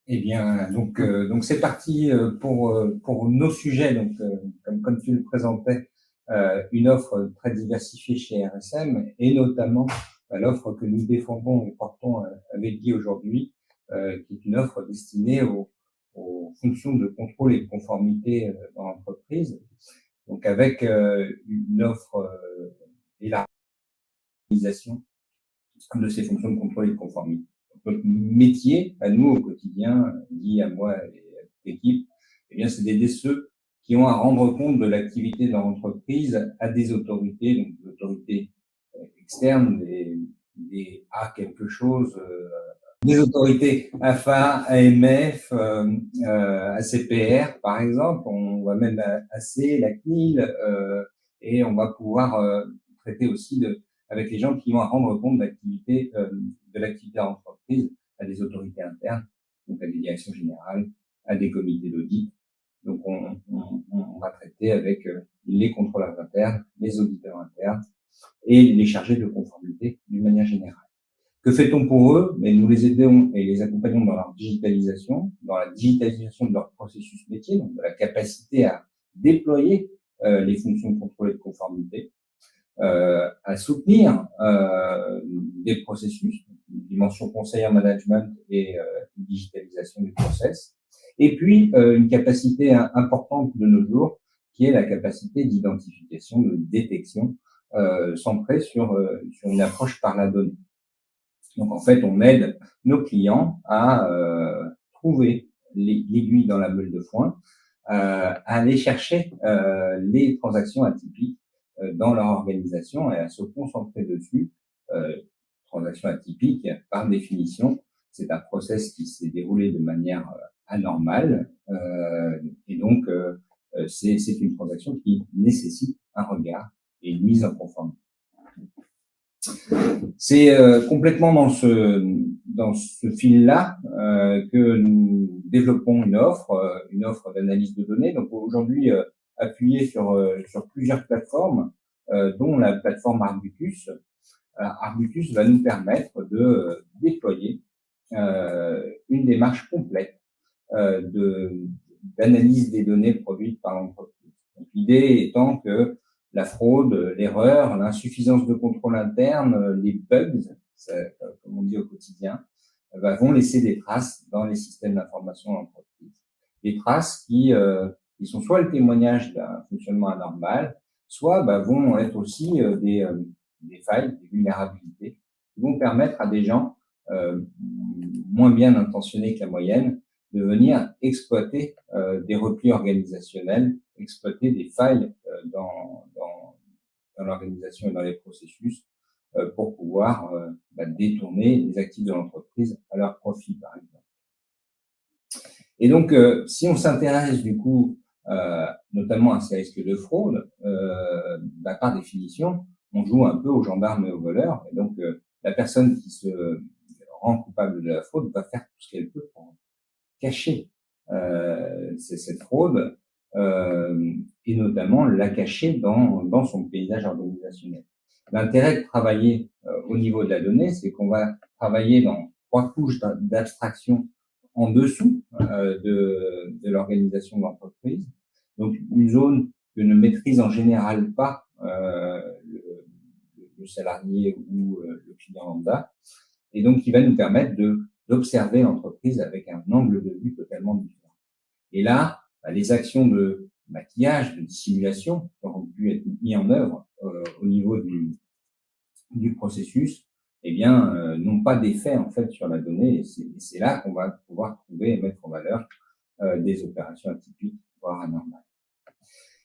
Eh bien, donc c'est parti pour nos sujets. Donc, comme tu le présentais, une offre très diversifiée chez RSM et notamment l'offre que nous défendons et portons avec Guy aujourd'hui, qui est une offre destinée aux fonctions de contrôle et de conformité dans l'entreprise. Donc, avec une offre et la réalisation de ces fonctions de contrôle et de conformité. Notre métier, à nous, au quotidien, lié à moi et à l'équipe, eh bien, c'est d'aider ceux qui ont à rendre compte de l'activité de leur entreprise à des autorités, donc des autorités externes, des A quelque chose, des autorités AFA, AMF, ACPR, par exemple. On va même à AC, la CNIL, et on va pouvoir traiter aussi avec les gens qui ont à rendre compte de l'activité d'entreprise à des autorités internes, donc à des directions générales, à des comités d'audit. Donc on va traiter avec les contrôleurs internes, les auditeurs internes et les chargés de conformité d'une manière générale. Que fait-on pour eux? Mais nous les aidons et les accompagnons dans leur digitalisation, dans la digitalisation de leur processus métier, donc de la capacité à déployer les fonctions de contrôle et de conformité, à soutenir des processus, une dimension conseil en management et digitalisation du process, et puis une capacité importante de nos jours, qui est la capacité d'identification, de détection, centrée sur une approche par la donnée. Donc en fait, on aide nos clients à trouver l'aiguille dans la meule de foin, à aller chercher les transactions atypiques dans leur organisation et à se concentrer dessus. Transactions atypiques, par définition, c'est un process qui s'est déroulé de manière anormale, et donc c'est une transaction qui nécessite un regard et une mise en conformité. C'est complètement dans ce fil-là que nous développons une offre d'analyse de données. Donc aujourd'hui, appuyée sur plusieurs plateformes, dont la plateforme Arbutus. Arbutus va nous permettre de déployer une démarche complète d'analyse des données produites par l'entreprise. Donc l'idée étant que la fraude, l'erreur, l'insuffisance de contrôle interne, les bugs, comme on dit au quotidien, vont laisser des traces dans les systèmes d'information de l'entreprise. Des traces qui sont soit le témoignage d'un fonctionnement anormal, soit vont être aussi des failles, des vulnérabilités, qui vont permettre à des gens moins bien intentionnés que la moyenne de venir exploiter des replis organisationnels, exploiter des failles dans l'organisation et dans les processus pour pouvoir détourner les actifs de l'entreprise à leur profit, par exemple. Et donc, si on s'intéresse du coup notamment à ces risques de fraude, par définition, on joue un peu aux gendarmes et aux voleurs. Et donc, la personne qui se rend coupable de la fraude va faire tout ce qu'elle peut pour cacher cette fraude et notamment la cacher dans son paysage organisationnel. L'intérêt de travailler au niveau de la donnée, c'est qu'on va travailler dans 3 couches d'abstraction en dessous de l'organisation de l'entreprise. Donc une zone que ne maîtrise en général pas le salarié ou le client lambda, et donc qui va nous permettre d'observer l'entreprise avec un angle de vue totalement différent. Et là, les actions de maquillage, de dissimulation qui auront pu être mis en œuvre au niveau du processus, eh bien, n'ont pas d'effet en fait sur la donnée, et c'est là qu'on va pouvoir trouver et mettre en valeur des opérations atypiques, voire anormales.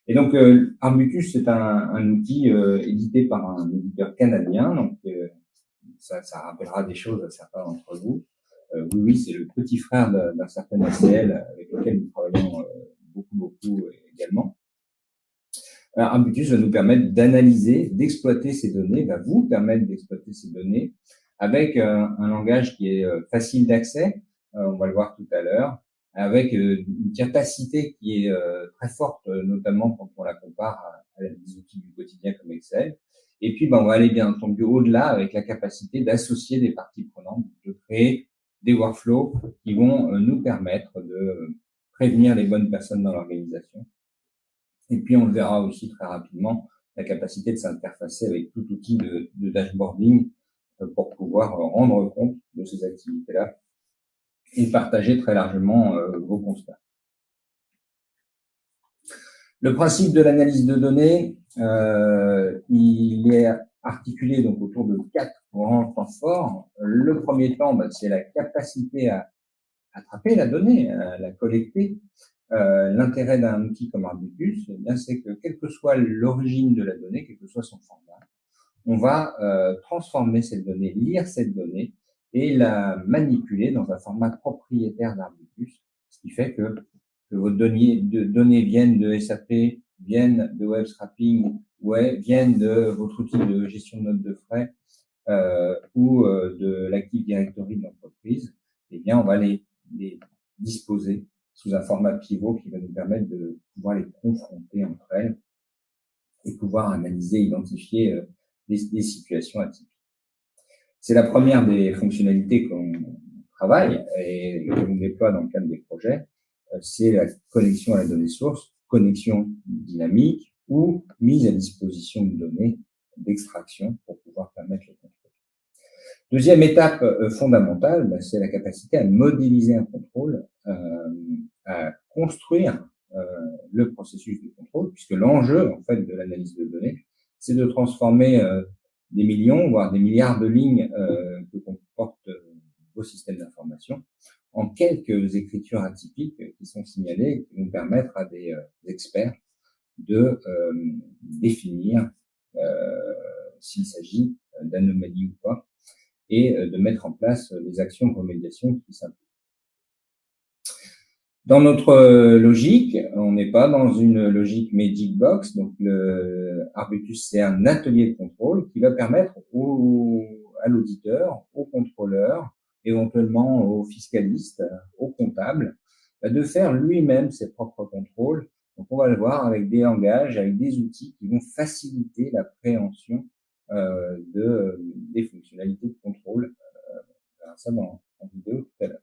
Et donc, Arbutus, c'est un outil édité par un éditeur canadien, donc ça rappellera des choses à certains d'entre vous. Oui, c'est le petit frère d'un certain ACL avec lequel nous travaillons beaucoup également. Arbutus va nous permettre d'analyser, d'exploiter ces données, va vous permettre d'exploiter ces données avec un langage qui est facile d'accès, on va le voir tout à l'heure, avec une capacité qui est très forte, notamment quand on la compare à des outils du quotidien comme Excel. Et puis, on va aller bien entendu au-delà avec la capacité d'associer des parties prenantes, de créer des workflows qui vont nous permettre de prévenir les bonnes personnes dans l'organisation. Et puis, on le verra aussi très rapidement, la capacité de s'interfacer avec tout outil de dashboarding pour pouvoir rendre compte de ces activités-là et partager très largement vos constats. Le principe de l'analyse de données, il est articulé donc autour de 4 grands temps forts. Le premier temps, c'est la capacité à attraper la donnée, à la collecter. L'intérêt d'un outil comme Arbutus, eh bien, c'est que quelle que soit l'origine de la donnée, quel que soit son format, on va transformer cette donnée, lire cette donnée et la manipuler dans un format propriétaire d'Arbutus, ce qui fait que vos données viennent de SAP, viennent de web scrapping, viennent de votre outil de gestion de notes de frais ou de l'Active Directory de l'entreprise, eh bien, on va les disposer sous un format pivot qui va nous permettre de pouvoir les confronter entre elles et pouvoir analyser, identifier des situations atypiques. C'est la première des fonctionnalités qu'on travaille et que l'on déploie dans le cadre des projets. C'est la connexion à la donnée source, connexion dynamique ou mise à disposition de données d'extraction pour pouvoir permettre le contrôle. Deuxième étape fondamentale, c'est la capacité à modéliser un contrôle, à construire le processus de contrôle, puisque l'enjeu en fait de l'analyse de données, c'est de transformer des millions, voire des milliards de lignes que comportent vos systèmes d'information en quelques écritures atypiques qui sont signalées et qui vont permettre à des experts de définir s'il s'agit d'anomalies ou pas et de mettre en place les actions de remédiation qui s'imposent. Dans notre logique, on n'est pas dans une logique Magic Box, donc le Arbutus, c'est un atelier de contrôle qui va permettre à l'auditeur, au contrôleur, éventuellement au fiscaliste, au comptable, de faire lui-même ses propres contrôles. Donc on va le voir avec des langages, avec des outils qui vont faciliter l'appréhension des fonctionnalités de contrôle. On verra ça en vidéo tout à l'heure.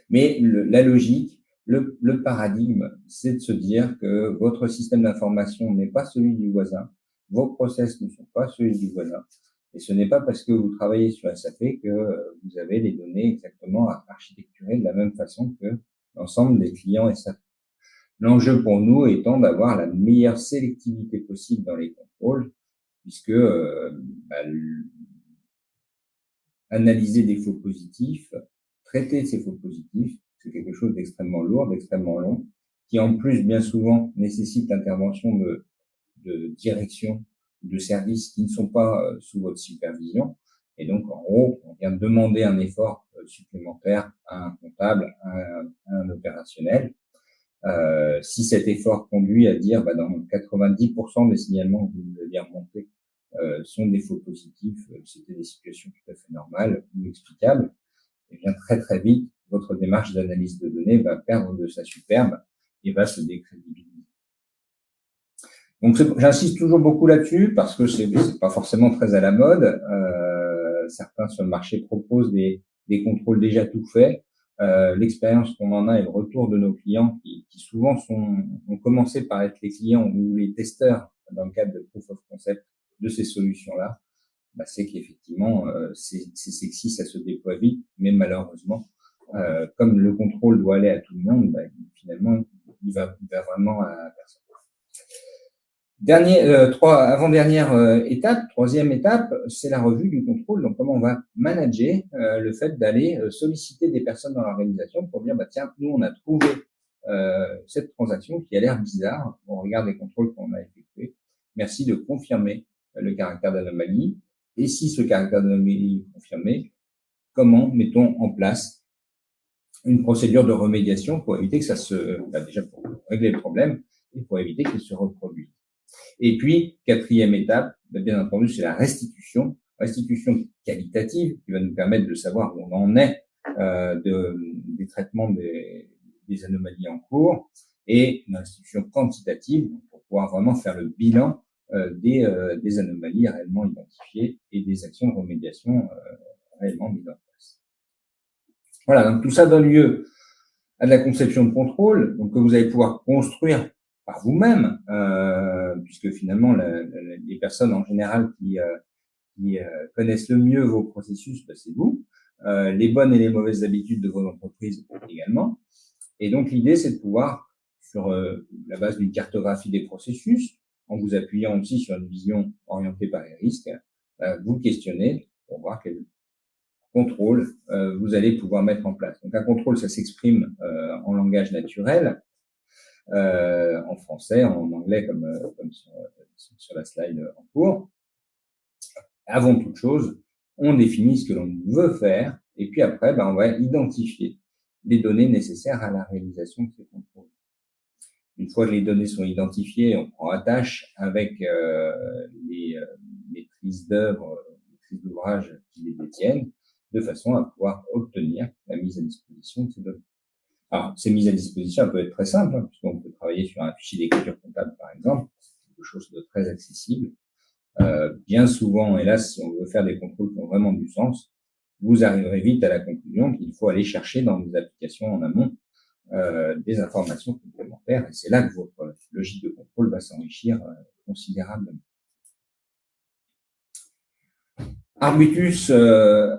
Mais la logique, le paradigme, c'est de se dire que votre système d'information n'est pas celui du voisin, vos process ne sont pas ceux du voisin, et ce n'est pas parce que vous travaillez sur SAP que vous avez les données exactement architecturées de la même façon que l'ensemble des clients SAP. L'enjeu pour nous étant d'avoir la meilleure sélectivité possible dans les contrôles, puisque analyser des faux positifs, traiter ces faux positifs, c'est quelque chose d'extrêmement lourd, d'extrêmement long, qui en plus bien souvent nécessite l'intervention de direction, de services qui ne sont pas sous votre supervision. Et donc, en gros, on vient demander un effort supplémentaire à un comptable, à un opérationnel. Si cet effort conduit à dire, dans 90% des signalements que vous avez remontés sont des faux positifs, c'était des situations tout à fait normales ou explicables, et bien très très vite, votre démarche d'analyse de données va perdre de sa superbe et va se décrédibiliser. Donc j'insiste toujours beaucoup là-dessus parce que c'est pas forcément très à la mode. Certains sur le marché proposent des contrôles déjà tout faits. L'expérience qu'on en a et le retour de nos clients qui souvent ont commencé par être les clients ou les testeurs dans le cadre de proof of concept de ces solutions-là, c'est qu'effectivement, c'est sexy, ça se déploie vite, mais malheureusement, comme le contrôle doit aller à tout le monde, finalement, il va vraiment à personne. Avant-dernière étape, troisième étape, c'est la revue du contrôle. Donc, comment on va manager le fait d'aller solliciter des personnes dans l'organisation pour dire, tiens, nous, on a trouvé cette transaction qui a l'air bizarre. On regarde les contrôles qu'on a effectués. Merci de confirmer le caractère d'anomalie. Et si ce caractère d'anomalie est confirmé, comment mettons en place une procédure de remédiation pour éviter que ça déjà pour régler le problème et pour éviter qu'il se reproduise. Et puis, quatrième étape, bien entendu, c'est la restitution qualitative qui va nous permettre de savoir où on en est des traitements des anomalies en cours, et une restitution quantitative pour pouvoir vraiment faire le bilan des anomalies réellement identifiées et des actions de remédiation réellement mises en place. Voilà, donc tout ça donne lieu à de la conception de contrôle, donc que vous allez pouvoir construire par vous-même, puisque finalement les personnes en général qui connaissent le mieux vos processus, bah, c'est vous, les bonnes et les mauvaises habitudes de vos entreprises également. Et donc l'idée, c'est de pouvoir, sur la base d'une cartographie des processus, en vous appuyant aussi sur une vision orientée par les risques, vous questionner pour voir quel contrôle vous allez pouvoir mettre en place. Donc un contrôle, ça s'exprime en langage naturel, en français, en anglais, comme sur la slide en cours. Avant toute chose, on définit ce que l'on veut faire, et puis après, on va identifier les données nécessaires à la réalisation de ces contrôles. Une fois que les données sont identifiées, on prend attache avec les maîtrises d'œuvre, maîtrises d'ouvrage qui les détiennent, de façon à pouvoir obtenir la mise à disposition de ces données. Alors, ces mises à disposition peuvent être très simples, puisqu'on peut travailler sur un fichier d'écriture comptable, par exemple, c'est quelque chose de très accessible. Bien souvent, hélas, si on veut faire des contrôles qui ont vraiment du sens, vous arriverez vite à la conclusion qu'il faut aller chercher dans des applications en amont des informations complémentaires, et c'est là que votre logique de contrôle va s'enrichir considérablement. Arbutus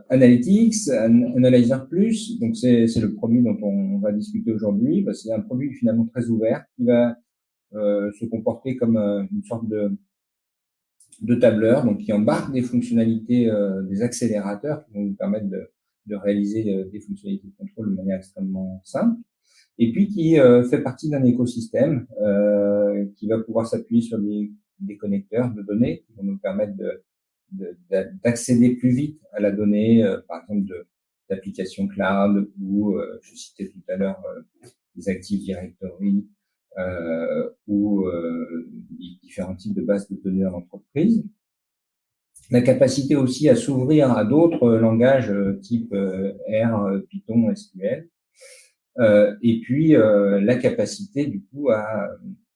Analytics, Analyzer Plus, donc c'est le produit dont on va discuter aujourd'hui. C'est un produit finalement très ouvert qui va se comporter comme une sorte de tableur, donc qui embarque des fonctionnalités, des accélérateurs qui vont vous permettre de réaliser des fonctionnalités de contrôle de manière extrêmement simple, et puis qui fait partie d'un écosystème qui va pouvoir s'appuyer sur des connecteurs de données qui vont nous permettre d'accéder plus vite à la donnée, par exemple d'applications cloud ou, je citais tout à l'heure, des Active Directory ou différents types de bases de données en entreprise. La capacité aussi à s'ouvrir à d'autres langages type R, Python, SQL. Et puis la capacité du coup à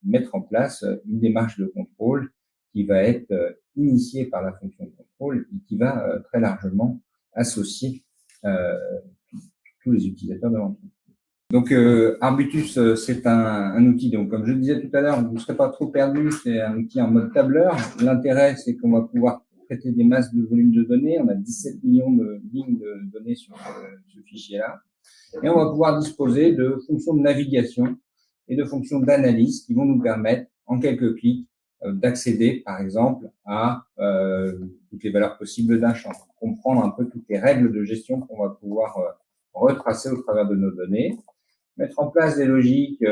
mettre en place une démarche de contrôle qui va être initiée par la fonction de contrôle et qui va très largement associer tous les utilisateurs de l'entreprise. Donc Arbutus, c'est un outil, donc comme je le disais tout à l'heure, vous ne serez pas trop perdu, c'est un outil en mode tableur. L'intérêt, c'est qu'on va pouvoir traiter des masses de volume de données. On a 17 millions de lignes de données sur ce fichier-là. Et on va pouvoir disposer de fonctions de navigation et de fonctions d'analyse qui vont nous permettre, en quelques clics, d'accéder, par exemple, à toutes les valeurs possibles d'un champ, comprendre un peu toutes les règles de gestion qu'on va pouvoir retracer au travers de nos données, mettre en place des logiques,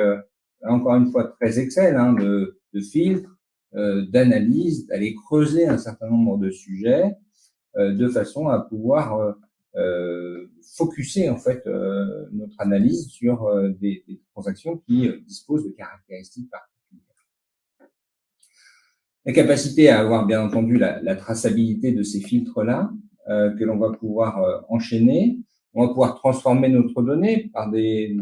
encore une fois très Excel, de filtres, d'analyse, d'aller creuser un certain nombre de sujets, de façon à pouvoir focuser en fait notre analyse sur des transactions qui disposent de caractéristiques particulières. La capacité à avoir bien entendu la traçabilité de ces filtres-là que l'on va pouvoir enchaîner. On va pouvoir transformer notre donnée par des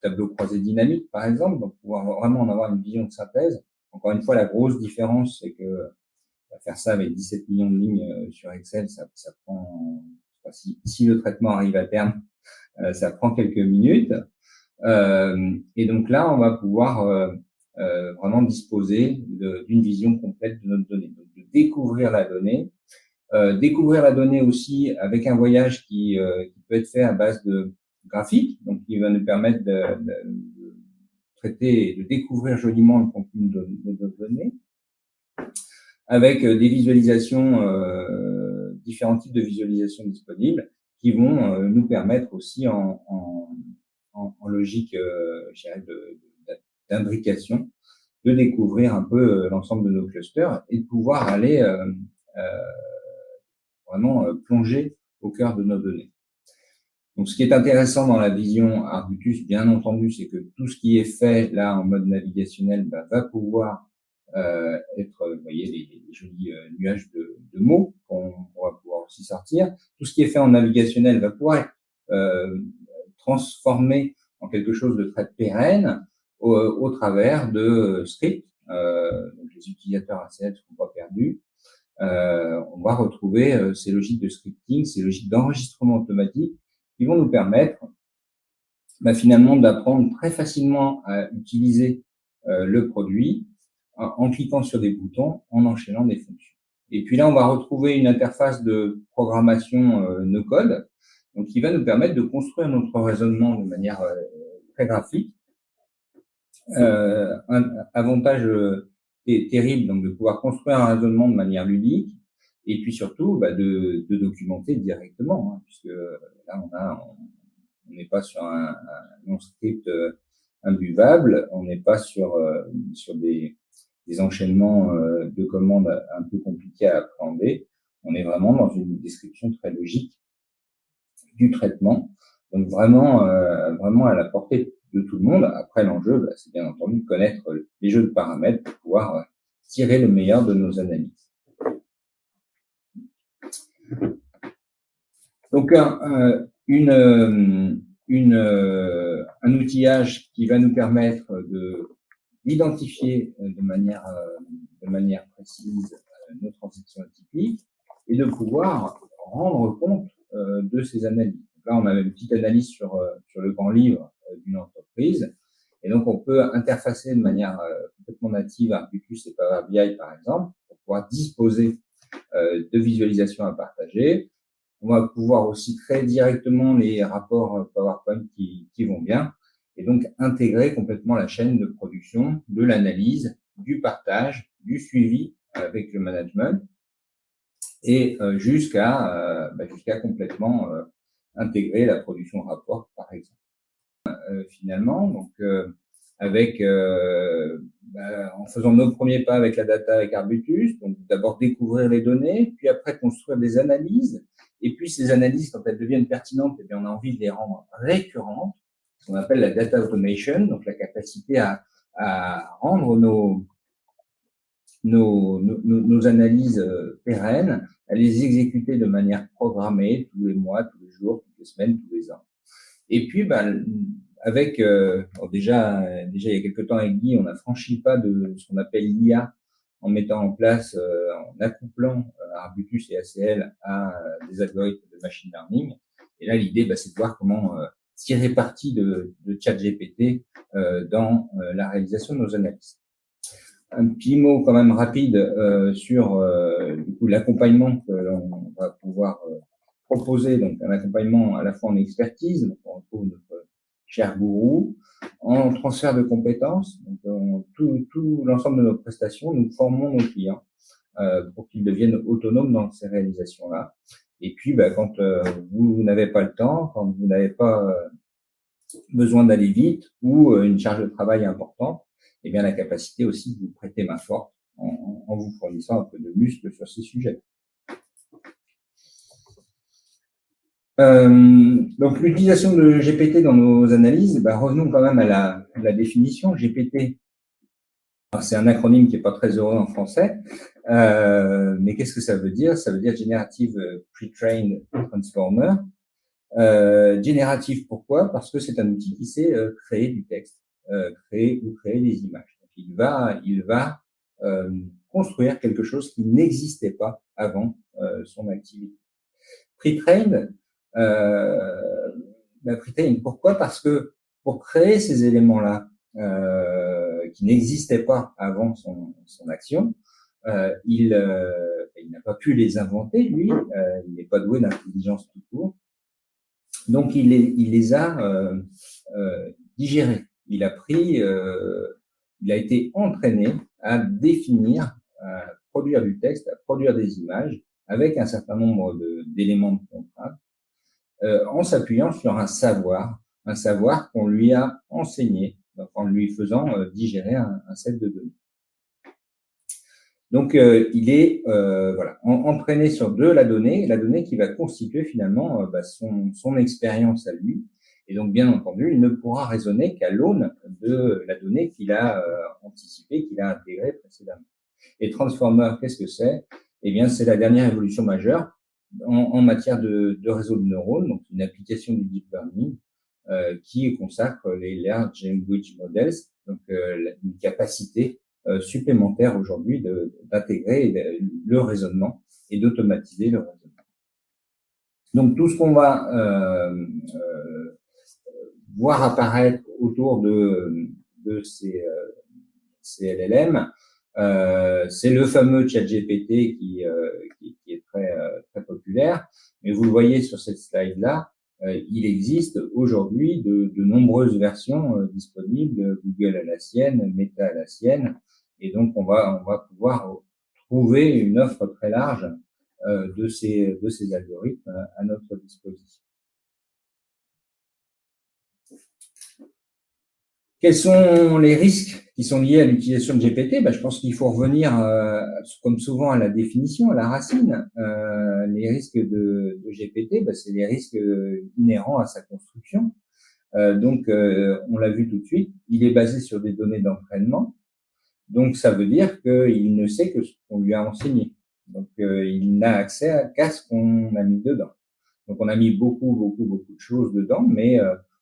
tableaux croisés dynamiques, par exemple, donc pouvoir vraiment en avoir une vision de synthèse. Encore une fois, la grosse différence, c'est que faire ça avec 17 millions de lignes sur Excel, ça prend, si le traitement arrive à terme, ça prend quelques minutes. Et donc là, on va pouvoir vraiment disposer d'une vision complète de notre donnée. Donc de découvrir la donnée aussi avec un voyage qui peut être fait à base de graphiques, donc qui va nous permettre de traiter et de découvrir joliment le contenu de notre donnée, avec des visualisations, différents types de visualisations disponibles qui vont nous permettre aussi en logique, je dirais, d'imbrication, de découvrir un peu l'ensemble de nos clusters et de pouvoir aller vraiment plonger au cœur de nos données. Donc, ce qui est intéressant dans la vision Arbutus, bien entendu, c'est que tout ce qui est fait là en mode navigationnel va pouvoir être, vous voyez, les jolis nuages de mots qu'on va pouvoir aussi sortir. Tout ce qui est fait en navigationnel va pouvoir être transformé en quelque chose de très pérenne au travers de scripts. Donc les utilisateurs ACL ne seront pas perdus. On va retrouver ces logiques de scripting, ces logiques d'enregistrement automatique qui vont nous permettre finalement d'apprendre très facilement à utiliser le produit en cliquant sur des boutons, en enchaînant des fonctions. Et puis là, on va retrouver une interface de programmation no code, donc qui va nous permettre de construire notre raisonnement de manière très graphique. Un avantage terrible, donc de pouvoir construire un raisonnement de manière ludique, et puis surtout de documenter directement, hein, puisque là on n'est pas sur un non-script imbuvable, on n'est pas sur des enchaînements de commandes un peu compliqués à appréhender. On est vraiment dans une description très logique du traitement, donc vraiment à la portée de tout le monde. Après, l'enjeu, c'est bien entendu de connaître les jeux de paramètres pour pouvoir tirer le meilleur de nos analyses. Donc, un outillage qui va nous permettre d'identifier de manière précise nos transactions atypiques et de pouvoir rendre compte de ces analyses. Donc là, on a une petite analyse sur le grand livre d'une entreprise, et donc on peut interfacer de manière complètement native Arbutus et Power BI par exemple pour pouvoir disposer de visualisations à partager. On va pouvoir aussi créer directement les rapports PowerPoint qui vont bien, et donc intégrer complètement la chaîne de production, de l'analyse, du partage, du suivi avec le management, et jusqu'à complètement intégrer la production de rapports, par exemple. Finalement, donc en faisant nos premiers pas avec la data avec Arbutus, donc d'abord découvrir les données, puis après construire des analyses, et puis ces analyses, quand elles deviennent pertinentes, eh bien on a envie de les rendre récurrentes, ce qu'on appelle la data automation, donc la capacité à rendre nos analyses pérennes, à les exécuter de manière programmée tous les mois, tous les jours, toutes les semaines, tous les ans. Et puis, avec déjà il y a quelques temps avec Guy, on a franchi le pas de ce qu'on appelle l'IA en mettant en place, en accouplant Arbutus et ACL à des algorithmes de machine learning. Et là, l'idée, c'est de voir comment tirer parti de ChatGPT dans la réalisation de nos analyses. Un petit mot quand même rapide sur du coup l'accompagnement que l'on va pouvoir proposer, donc un accompagnement à la fois en expertise, donc on retrouve notre cher gourou, en transfert de compétences, donc tout l'ensemble de nos prestations, nous formons nos clients pour qu'ils deviennent autonomes dans ces réalisations-là. Et puis, quand vous n'avez pas le temps, quand vous n'avez pas besoin d'aller vite ou une charge de travail importante, eh bien la capacité aussi de vous prêter main forte en vous fournissant un peu de muscle sur ces sujets. Donc l'utilisation de GPT dans nos analyses, revenons quand même à la définition. GPT, c'est un acronyme qui n'est pas très heureux en français, mais qu'est-ce que ça veut dire? Ça veut dire Generative Pre-trained Transformer. Génératif, pourquoi? Parce que c'est un outil qui sait créer du texte, créer des images. Donc, il va construire quelque chose qui n'existait pas avant son activité. Pre-trained, pre-trained, pourquoi? Parce que pour créer ces éléments-là qui n'existaient pas avant son action, il n'a pas pu les inventer, lui, il n'est pas doué d'intelligence tout court. Donc, il les a digérés. Il a été entraîné à définir, à produire du texte, à produire des images avec un certain nombre d'éléments de contrainte, en s'appuyant sur un savoir qu'on lui a enseigné, donc en lui faisant digérer un set de données. Donc, il est entraîné sur la donnée qui va constituer finalement son expérience à lui. Et donc, bien entendu, il ne pourra raisonner qu'à l'aune de la donnée qu'il a anticipée, qu'il a intégrée précédemment. Et Transformer, qu'est-ce que c'est? Eh bien, c'est la dernière évolution majeure en matière de réseau de neurones, donc une application du deep learning qui consacre les large language models, donc une capacité supplémentaire aujourd'hui d'intégrer le raisonnement et d'automatiser le raisonnement. Donc tout ce qu'on va voir apparaître autour de ces LLM, c'est le fameux ChatGPT qui est très populaire. Mais vous le voyez sur cette slide-là, il existe aujourd'hui de nombreuses versions disponibles, Google a la sienne, Meta a la sienne, et donc on va pouvoir trouver une offre très large de ces algorithmes à notre disposition. Quels sont les risques qui sont liés à l'utilisation de GPT? Je pense qu'il faut revenir, comme souvent, à la définition, à la racine. Les risques de GPT, c'est les risques inhérents à sa construction. Donc, on l'a vu tout de suite, il est basé sur des données d'entraînement. Donc, ça veut dire qu'il ne sait que ce qu'on lui a enseigné. Donc, il n'a accès qu'à ce qu'on a mis dedans. Donc, on a mis beaucoup de choses dedans, mais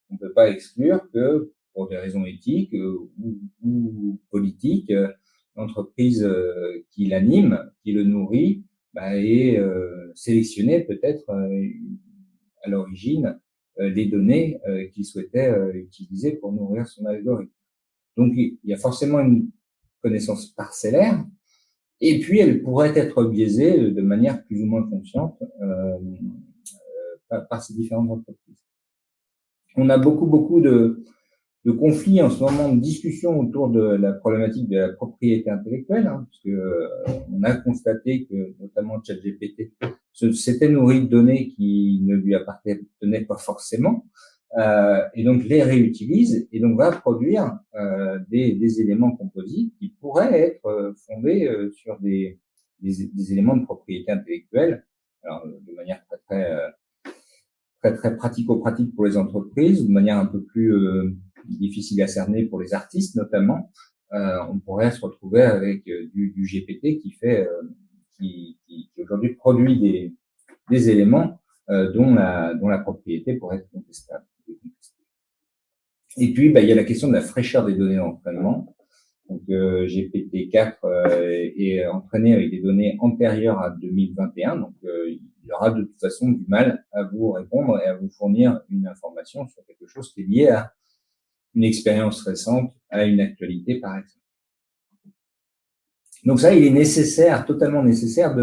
on ne peut pas exclure que, pour des raisons éthiques ou politiques, l'entreprise qui l'anime, qui le nourrit, ait sélectionné peut-être à l'origine les données qu'il souhaitait utiliser pour nourrir son algorithme. Donc, il y a forcément une connaissance parcellaire, et puis elle pourrait être biaisée de manière plus ou moins consciente par ces différentes entreprises. On a beaucoup de conflits en ce moment, de discussions autour de la problématique de la propriété intellectuelle, parce que on a constaté que notamment ChatGPT s'était nourri de données qui ne lui appartenaient pas forcément, et donc les réutilise et donc va produire des éléments composites qui pourraient être fondés sur des éléments de propriété intellectuelle, alors de manière très pratico-pratique pour les entreprises, de manière un peu plus difficile à cerner pour les artistes notamment. On pourrait se retrouver avec du GPT qui aujourd'hui produit des éléments dont la propriété pourrait être contestable. Et puis, il y a la question de la fraîcheur des données d'entraînement. Donc, GPT-4 est entraîné avec des données antérieures à 2021. Donc, il aura de toute façon du mal à vous répondre et à vous fournir une information sur quelque chose qui est lié à une expérience récente, à une actualité, par exemple. Donc ça, il est nécessaire, totalement nécessaire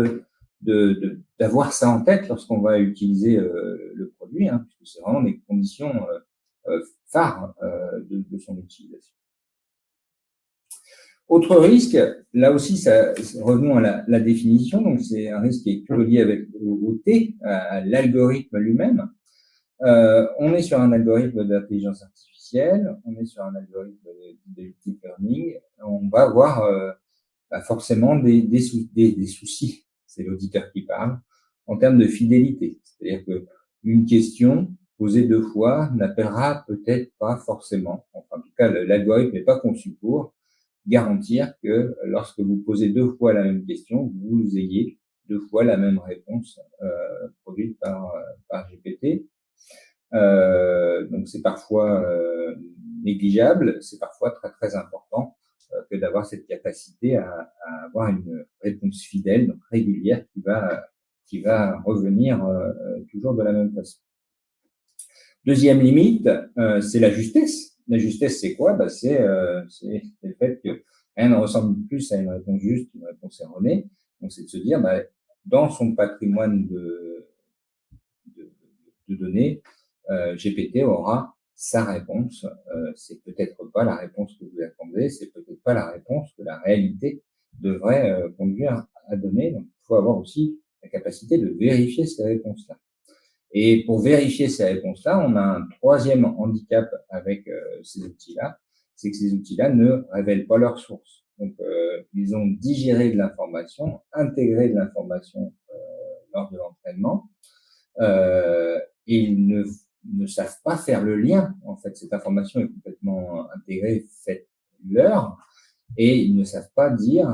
d'avoir ça en tête lorsqu'on va utiliser le produit, puisque c'est vraiment des conditions phares de son utilisation. Autre risque, là aussi, revenons à la définition, donc c'est un risque qui est plutôt lié au T, à l'algorithme lui-même. On est sur un algorithme d'intelligence artificielle, on est sur un algorithme de deep learning, on va avoir forcément des soucis, c'est l'auditeur qui parle, en termes de fidélité. C'est-à-dire que une question posée 2 fois n'appellera peut-être pas forcément, enfin, en tout cas, l'algorithme n'est pas conçu pour garantir que lorsque vous posez 2 fois la même question, vous ayez 2 fois la même réponse produite par GPT. Donc c'est parfois négligeable, c'est parfois très important que d'avoir cette capacité à avoir une réponse fidèle, donc régulière, qui va revenir toujours de la même façon. Deuxième limite, c'est la justesse. La justesse, c'est quoi? C'est le fait que rien ne ressemble plus à une réponse juste qu'une réponse erronée. Donc c'est de se dire, dans son patrimoine de données, GPT aura sa réponse. C'est peut-être pas la réponse que vous attendez, c'est peut-être pas la réponse que la réalité devrait conduire à donner. Donc, il faut avoir aussi la capacité de vérifier ces réponses-là. Et pour vérifier ces réponses-là, on a un troisième handicap avec ces outils-là, c'est que ces outils-là ne révèlent pas leur source. Donc, ils ont digéré de l'information, intégré de l'information lors de l'entraînement, et ils ne savent pas faire le lien. En fait, cette information est complètement intégrée, faite leur, et ils ne savent pas dire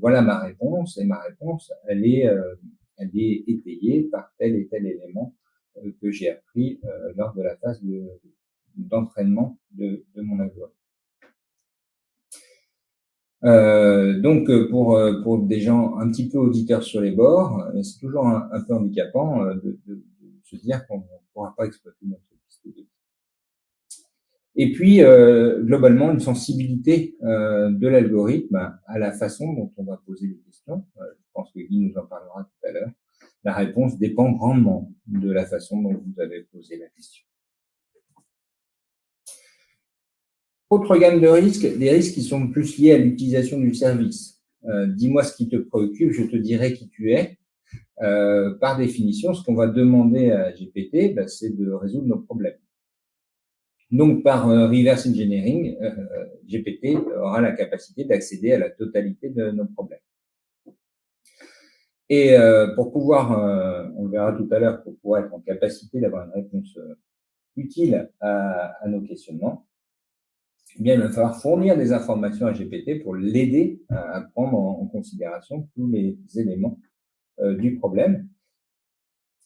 voilà ma réponse, et ma réponse elle est étayée par tel et tel élément que j'ai appris lors de la phase d'entraînement de mon algorithme. Donc, pour des gens un petit peu auditeurs sur les bords, c'est toujours un peu handicapant de se dire qu'on ne pourra pas exploiter notre piste. Et puis, globalement, une sensibilité de l'algorithme à la façon dont on va poser les questions. Je pense que Guy nous en parlera tout à l'heure. La réponse dépend grandement de la façon dont vous avez posé la question. Autre gamme de risques, des risques qui sont plus liés à l'utilisation du service. Dis-moi ce qui te préoccupe, je te dirai qui tu es. Par définition, ce qu'on va demander à GPT, c'est de résoudre nos problèmes. Donc, par reverse engineering, GPT aura la capacité d'accéder à la totalité de nos problèmes. Et pour pouvoir, on le verra tout à l'heure, pour pouvoir être en capacité d'avoir une réponse utile à nos questionnements, eh bien, il va falloir fournir des informations à GPT pour l'aider à prendre en considération tous les éléments du problème.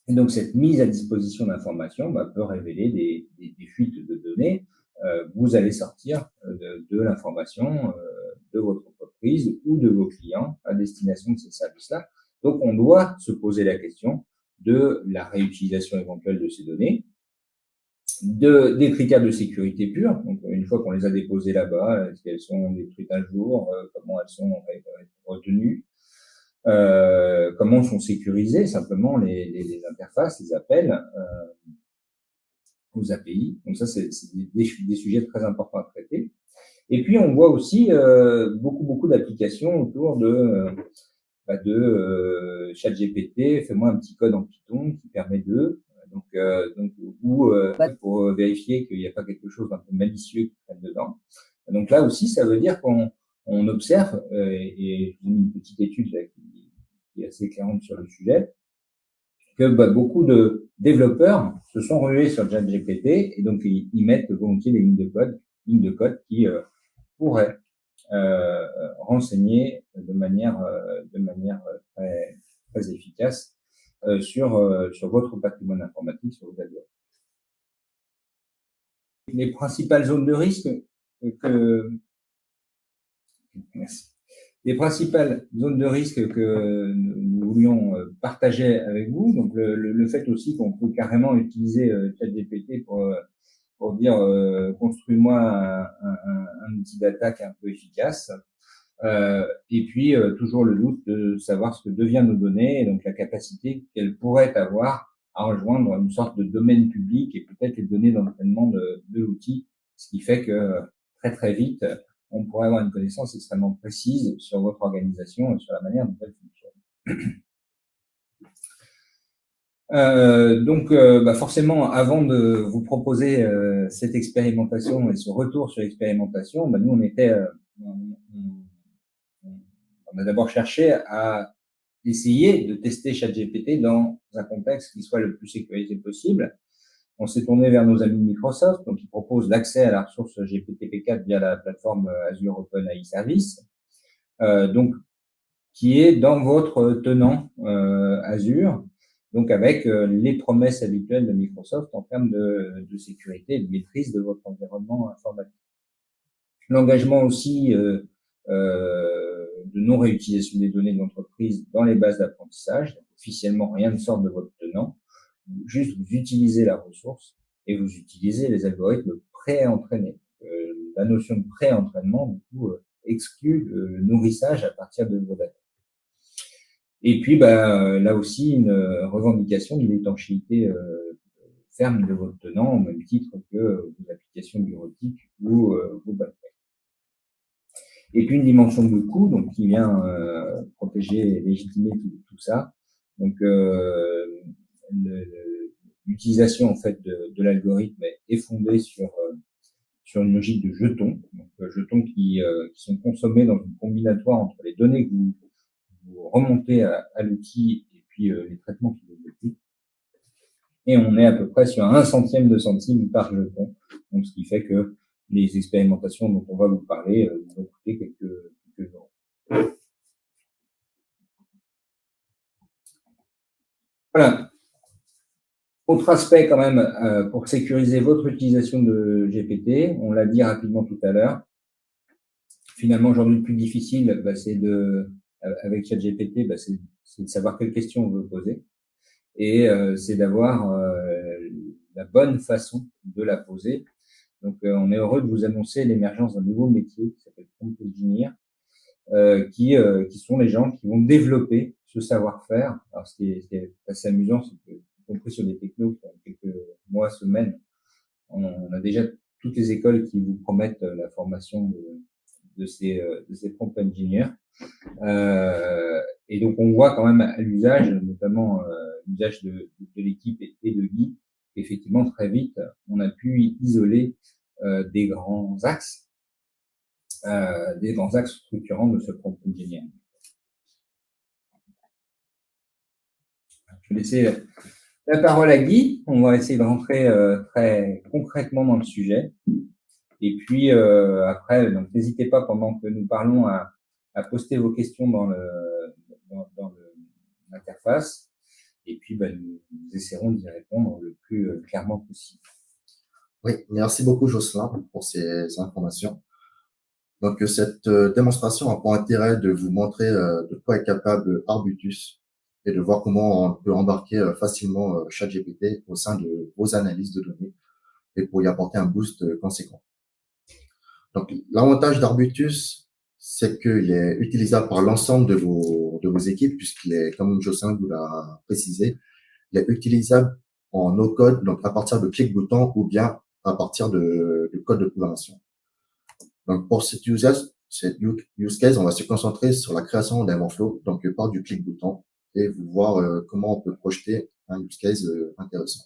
Et donc, cette mise à disposition d'informations peut révéler des fuites de données. Vous allez sortir de l'information de votre entreprise ou de vos clients à destination de ces services-là. Donc, on doit se poser la question de la réutilisation éventuelle de ces données, des critères de sécurité purs. Donc, une fois qu'on les a déposées là-bas, est-ce qu'elles sont détruites un jour, comment elles sont retenues, comment sont sécurisées simplement les interfaces, les appels aux API. Donc ça, c'est des sujets très importants à traiter. Et puis, on voit aussi beaucoup d'applications autour de ChatGPT, fais-moi un petit code en Python qui permet pour vérifier qu'il n'y a pas quelque chose d'un peu malicieux qui traîne dedans. Donc là aussi, ça veut dire qu'on observe, et j'ai mis une petite étude là, qui est assez éclairante sur le sujet, que beaucoup de développeurs se sont rués sur ChatGPT et donc ils mettent volontiers des lignes de code qui pourraient renseigner de manière très, très efficace sur votre patrimoine informatique, sur vos algorithmes. Les principales zones de risque les principales zones de risque que nous voulions partager avec vous, donc le fait aussi qu'on peut carrément utiliser ChatGPT pour dire construis-moi un outil d'attaque un peu efficace. Et puis toujours le doute de savoir ce que devient nos données et donc la capacité qu'elles pourraient avoir à rejoindre une sorte de domaine public et peut-être les données d'entraînement de l'outil, ce qui fait que très vite on pourrait avoir une connaissance extrêmement précise sur votre organisation et sur la manière dont elle fonctionne. Donc, forcément, avant de vous proposer cette expérimentation et ce retour sur l'expérimentation, nous on a d'abord cherché à essayer de tester ChatGPT dans un contexte qui soit le plus sécurisé possible. On s'est tourné vers nos amis de Microsoft, donc ils proposent l'accès à la ressource GPT-P4 via la plateforme Azure OpenAI Service, donc qui est dans votre tenant Azure, donc avec les promesses habituelles de Microsoft en termes de sécurité et de maîtrise de votre environnement informatique. L'engagement aussi de non-réutilisation des données de l'entreprise dans les bases d'apprentissage. Donc, officiellement, rien ne sort de votre tenant. Juste, vous utilisez la ressource et vous utilisez les algorithmes pré-entraînés. La notion de pré-entraînement, du coup, exclut le nourrissage à partir de vos data. Et puis, là aussi, une revendication de l'étanchéité ferme de votre tenant, au même titre que vos applications bureautiques ou vos backends. Et puis une dimension de coût, donc qui vient protéger et légitimer tout ça. Donc l'utilisation en fait de l'algorithme est fondée sur une logique de jetons, donc jetons qui sont consommés dans une combinatoire entre les données que vous remontez à l'outil et puis les traitements qui vous exécutent. Et on est à peu près sur 1/100 de centime par jeton, donc ce qui fait que les expérimentations dont on va vous parler vont coûter quelques euros. Voilà. Autre aspect quand même pour sécuriser votre utilisation de GPT, on l'a dit rapidement tout à l'heure, Finalement, aujourd'hui, le plus difficile, c'est avec ChatGPT, c'est de savoir quelle question on veut poser et c'est d'avoir la bonne façon de la poser. Donc, on est heureux de vous annoncer l'émergence d'un nouveau métier qui s'appelle prompt engineer, qui sont les gens qui vont développer ce savoir-faire. Alors, ce qui est assez amusant, c'est que, y compris sur des technos qui ont quelques mois, semaines, on a déjà toutes les écoles qui vous promettent la formation de ces prompt engineers. Et donc, on voit quand même à l'usage, notamment l'usage de l'équipe et de Guy, effectivement, très vite, on a pu isoler des grands axes structurants de ce prompt engineering. Je vais laisser la parole à Guy. On va essayer de rentrer très concrètement dans le sujet. Et puis après, donc n'hésitez pas pendant que nous parlons à poster vos questions dans l'interface. Et puis nous essaierons d'y répondre le plus clairement possible. Oui, merci beaucoup Jocelyn pour ces informations. Donc cette démonstration a pour intérêt de vous montrer de quoi est capable Arbutus et de voir comment on peut embarquer facilement ChatGPT au sein de vos analyses de données et pour y apporter un boost conséquent. Donc l'avantage d'Arbutus, c'est qu'il est utilisable par l'ensemble de vos équipes puisqu'il est, comme Jocelyn vous l'a précisé, il est utilisable en no-code, donc à partir de clic-bouton ou bien à partir de code de programmation. Donc, pour cette use case, on va se concentrer sur la création d'un workflow, donc par du clic-bouton, et vous voir comment on peut projeter un use case intéressant.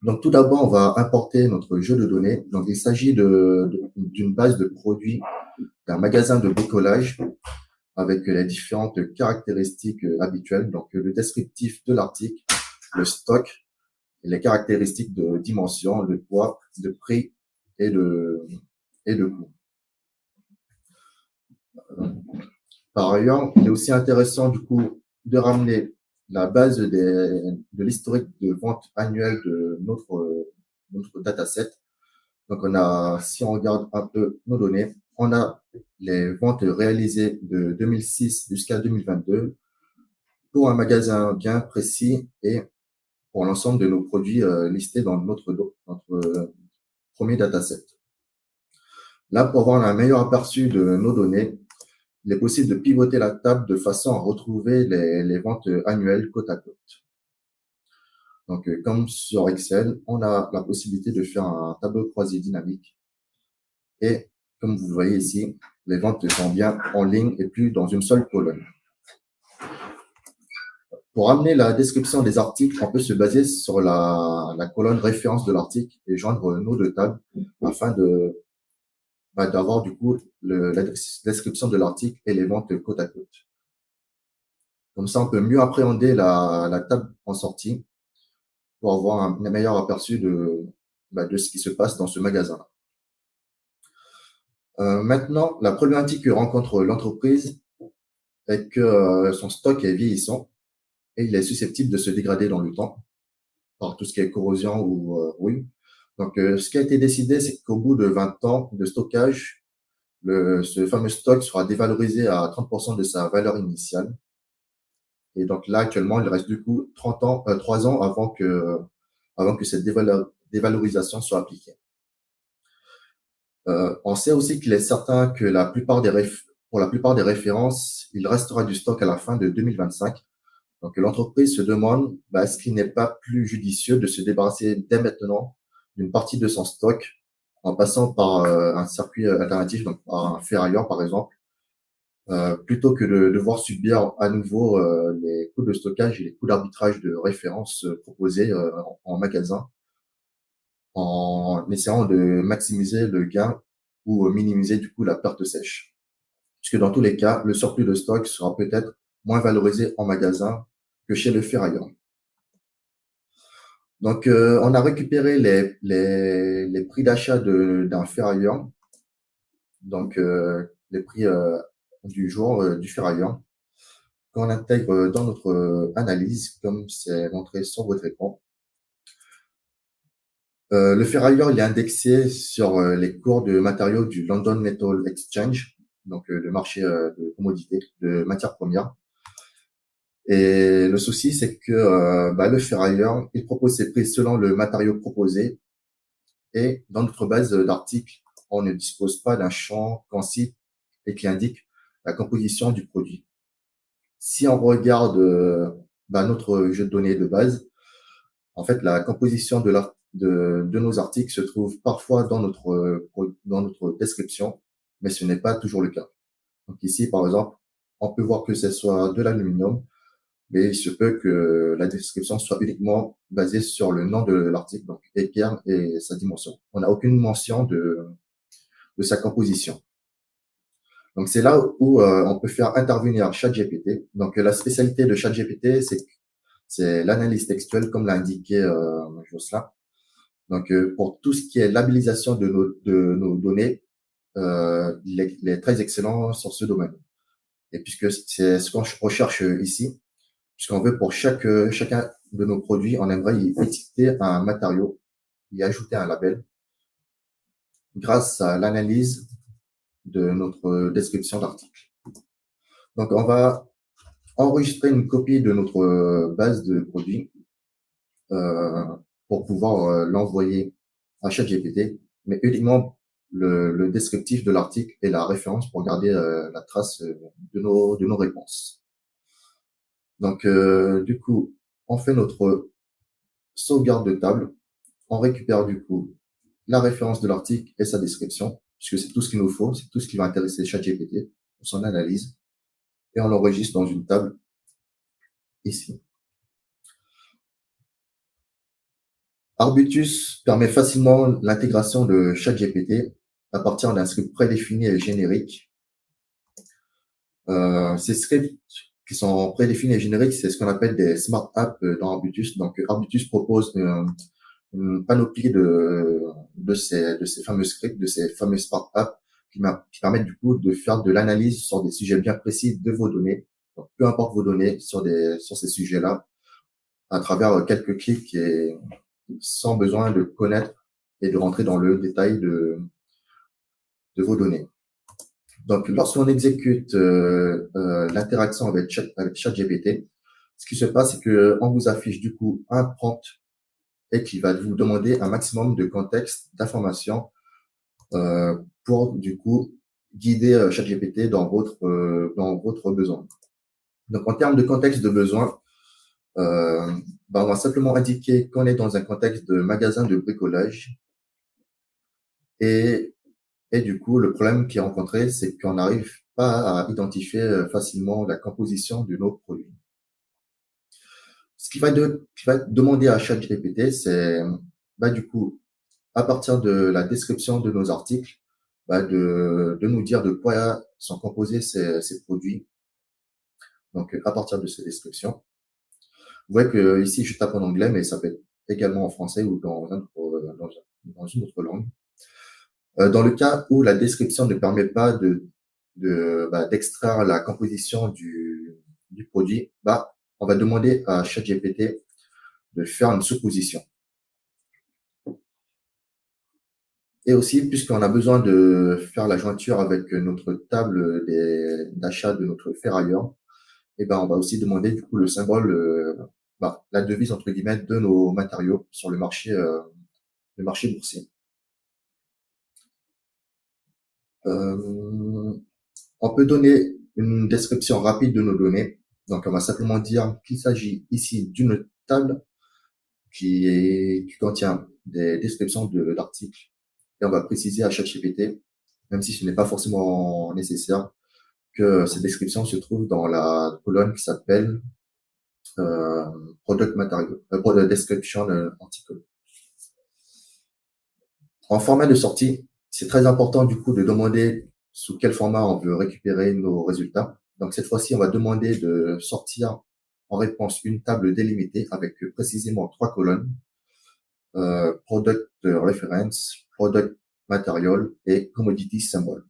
Donc, tout d'abord, on va importer notre jeu de données. Donc, il s'agit d'une base de produits d'un magasin de bricolage avec les différentes caractéristiques habituelles. Donc, le descriptif de l'article, le stock, les caractéristiques de dimension, de poids, de prix et de coût. Par ailleurs, il est aussi intéressant du coup de ramener la base de l'historique de vente annuelle de notre dataset. Donc si on regarde un peu nos données, on a les ventes réalisées de 2006 jusqu'à 2022 pour un magasin bien précis et pour l'ensemble de nos produits listés dans notre premier dataset. Là, pour avoir un meilleur aperçu de nos données, il est possible de pivoter la table de façon à retrouver les ventes annuelles côte à côte. Donc, comme sur Excel, on a la possibilité de faire un tableau croisé dynamique. Et comme vous voyez ici, les ventes sont bien en ligne et plus dans une seule colonne. Pour amener la description des articles, on peut se baser sur la colonne référence de l'article et joindre nos deux tables afin d'avoir du coup la description de l'article et les ventes côte à côte. Comme ça, on peut mieux appréhender la table en sortie pour avoir un meilleur aperçu de ce qui se passe dans ce magasin. Maintenant, la problématique que rencontre l'entreprise est que son stock est vieillissant et il est susceptible de se dégrader dans le temps par tout ce qui est corrosion ou rouille. Donc, ce qui a été décidé, c'est qu'au bout de 20 ans de stockage, ce fameux stock sera dévalorisé à 30% de sa valeur initiale. Et donc là, actuellement, il reste du coup 3 ans avant que cette dévalorisation soit appliquée. On sait aussi qu'il est certain que pour la plupart des références, il restera du stock à la fin de 2025. Donc l'entreprise se demande est-ce qu'il n'est pas plus judicieux de se débarrasser dès maintenant d'une partie de son stock en passant par un circuit alternatif, donc par un ferrailleur par exemple, plutôt que de devoir subir à nouveau les coûts de stockage et les coûts d'arbitrage de référence proposés en magasin, en essayant de maximiser le gain ou minimiser du coup la perte sèche. Puisque dans tous les cas, le surplus de stock sera peut-être moins valorisé en magasin que chez le ferrailleur. Donc, on a récupéré les prix d'achat d'un ferrailleur, donc les prix du jour du ferrailleur, qu'on intègre dans notre analyse, comme c'est montré sur votre écran. Le ferrailleur, il est indexé sur les cours de matériaux du London Metal Exchange, donc le marché de commodités, de matières premières. Et le souci, c'est que le ferrailleur, il propose ses prix selon le matériau proposé. Et dans notre base d'articles, on ne dispose pas d'un champ concis et qui indique la composition du produit. Si on regarde notre jeu de données de base, en fait, la composition de nos articles se trouve parfois dans notre description, mais ce n'est pas toujours le cas. Donc ici, par exemple, on peut voir que ce soit de l'aluminium, mais il se peut que la description soit uniquement basée sur le nom de l'article, donc équerre et sa dimension. On n'a aucune mention de sa composition. Donc c'est là où on peut faire intervenir ChatGPT. Donc la spécialité de ChatGPT, c'est l'analyse textuelle, comme l'a indiqué Jocelyn. Donc pour tout ce qui est labellisation de nos données, il est très excellent sur ce domaine. Et puisque c'est ce qu'on recherche ici, puisqu'on veut pour chacun de nos produits, on aimerait y étiqueter un matériau, y ajouter un label, grâce à l'analyse de notre description d'article. Donc on va enregistrer une copie de notre base de produits euh, pour pouvoir l'envoyer à ChatGPT, mais uniquement le descriptif de l'article et la référence pour garder la trace de nos réponses. Donc, du coup, on fait notre sauvegarde de table, on récupère du coup la référence de l'article et sa description, puisque c'est tout ce qu'il nous faut, c'est tout ce qui va intéresser ChatGPT pour son analyse, et on l'enregistre dans une table ici. Arbutus permet facilement l'intégration de ChatGPT à partir d'un script prédéfini et générique. Ces scripts qui sont prédéfinis et génériques, c'est ce qu'on appelle des smart apps dans Arbutus. Donc, Arbutus propose une panoplie de ces fameux scripts, de ces fameux smart apps qui permettent du coup de faire de l'analyse sur des sujets bien précis de vos données. Donc, peu importe vos données sur ces sujets-là, à travers quelques clics et sans besoin de connaître et de rentrer dans le détail de vos données. Donc, lorsqu'on exécute l'interaction avec ChatGPT, ce qui se passe, c'est que on vous affiche du coup un prompt et qui va vous demander un maximum de contexte, d'informations pour du coup guider ChatGPT dans votre besoin. Donc, en termes de contexte de besoin, on va simplement indiquer qu'on est dans un contexte de magasin de bricolage et du coup, le problème qui est rencontré, c'est qu'on n'arrive pas à identifier facilement la composition de nos produits. Ce qui va demander à ChatGPT, c'est du coup, à partir de la description de nos articles, de nous dire de quoi sont composés ces produits. Donc, à partir de ces descriptions. Vous voyez que ici, je tape en anglais, mais ça peut être également en français ou dans une autre langue. Dans le cas où la description ne permet pas d'extraire la composition du produit, on va demander à ChatGPT de faire une supposition. Et aussi, puisqu'on a besoin de faire la jointure avec notre table d'achat de notre ferrailleur, on va aussi demander du coup le symbole, la devise entre guillemets de nos matériaux sur le marché boursier. On peut donner une description rapide de nos données. Donc, on va simplement dire qu'il s'agit ici d'une table qui contient des descriptions d'articles. Et on va préciser à ChatGPT, même si ce n'est pas forcément nécessaire, que ces descriptions se trouvent dans la colonne qui s'appelle Product Description Article. En format de sortie, c'est très important du coup de demander sous quel format on veut récupérer nos résultats. Donc cette fois-ci, on va demander de sortir en réponse une table délimitée avec précisément 3 colonnes, Product Reference, Product Material et Commodity Symbol.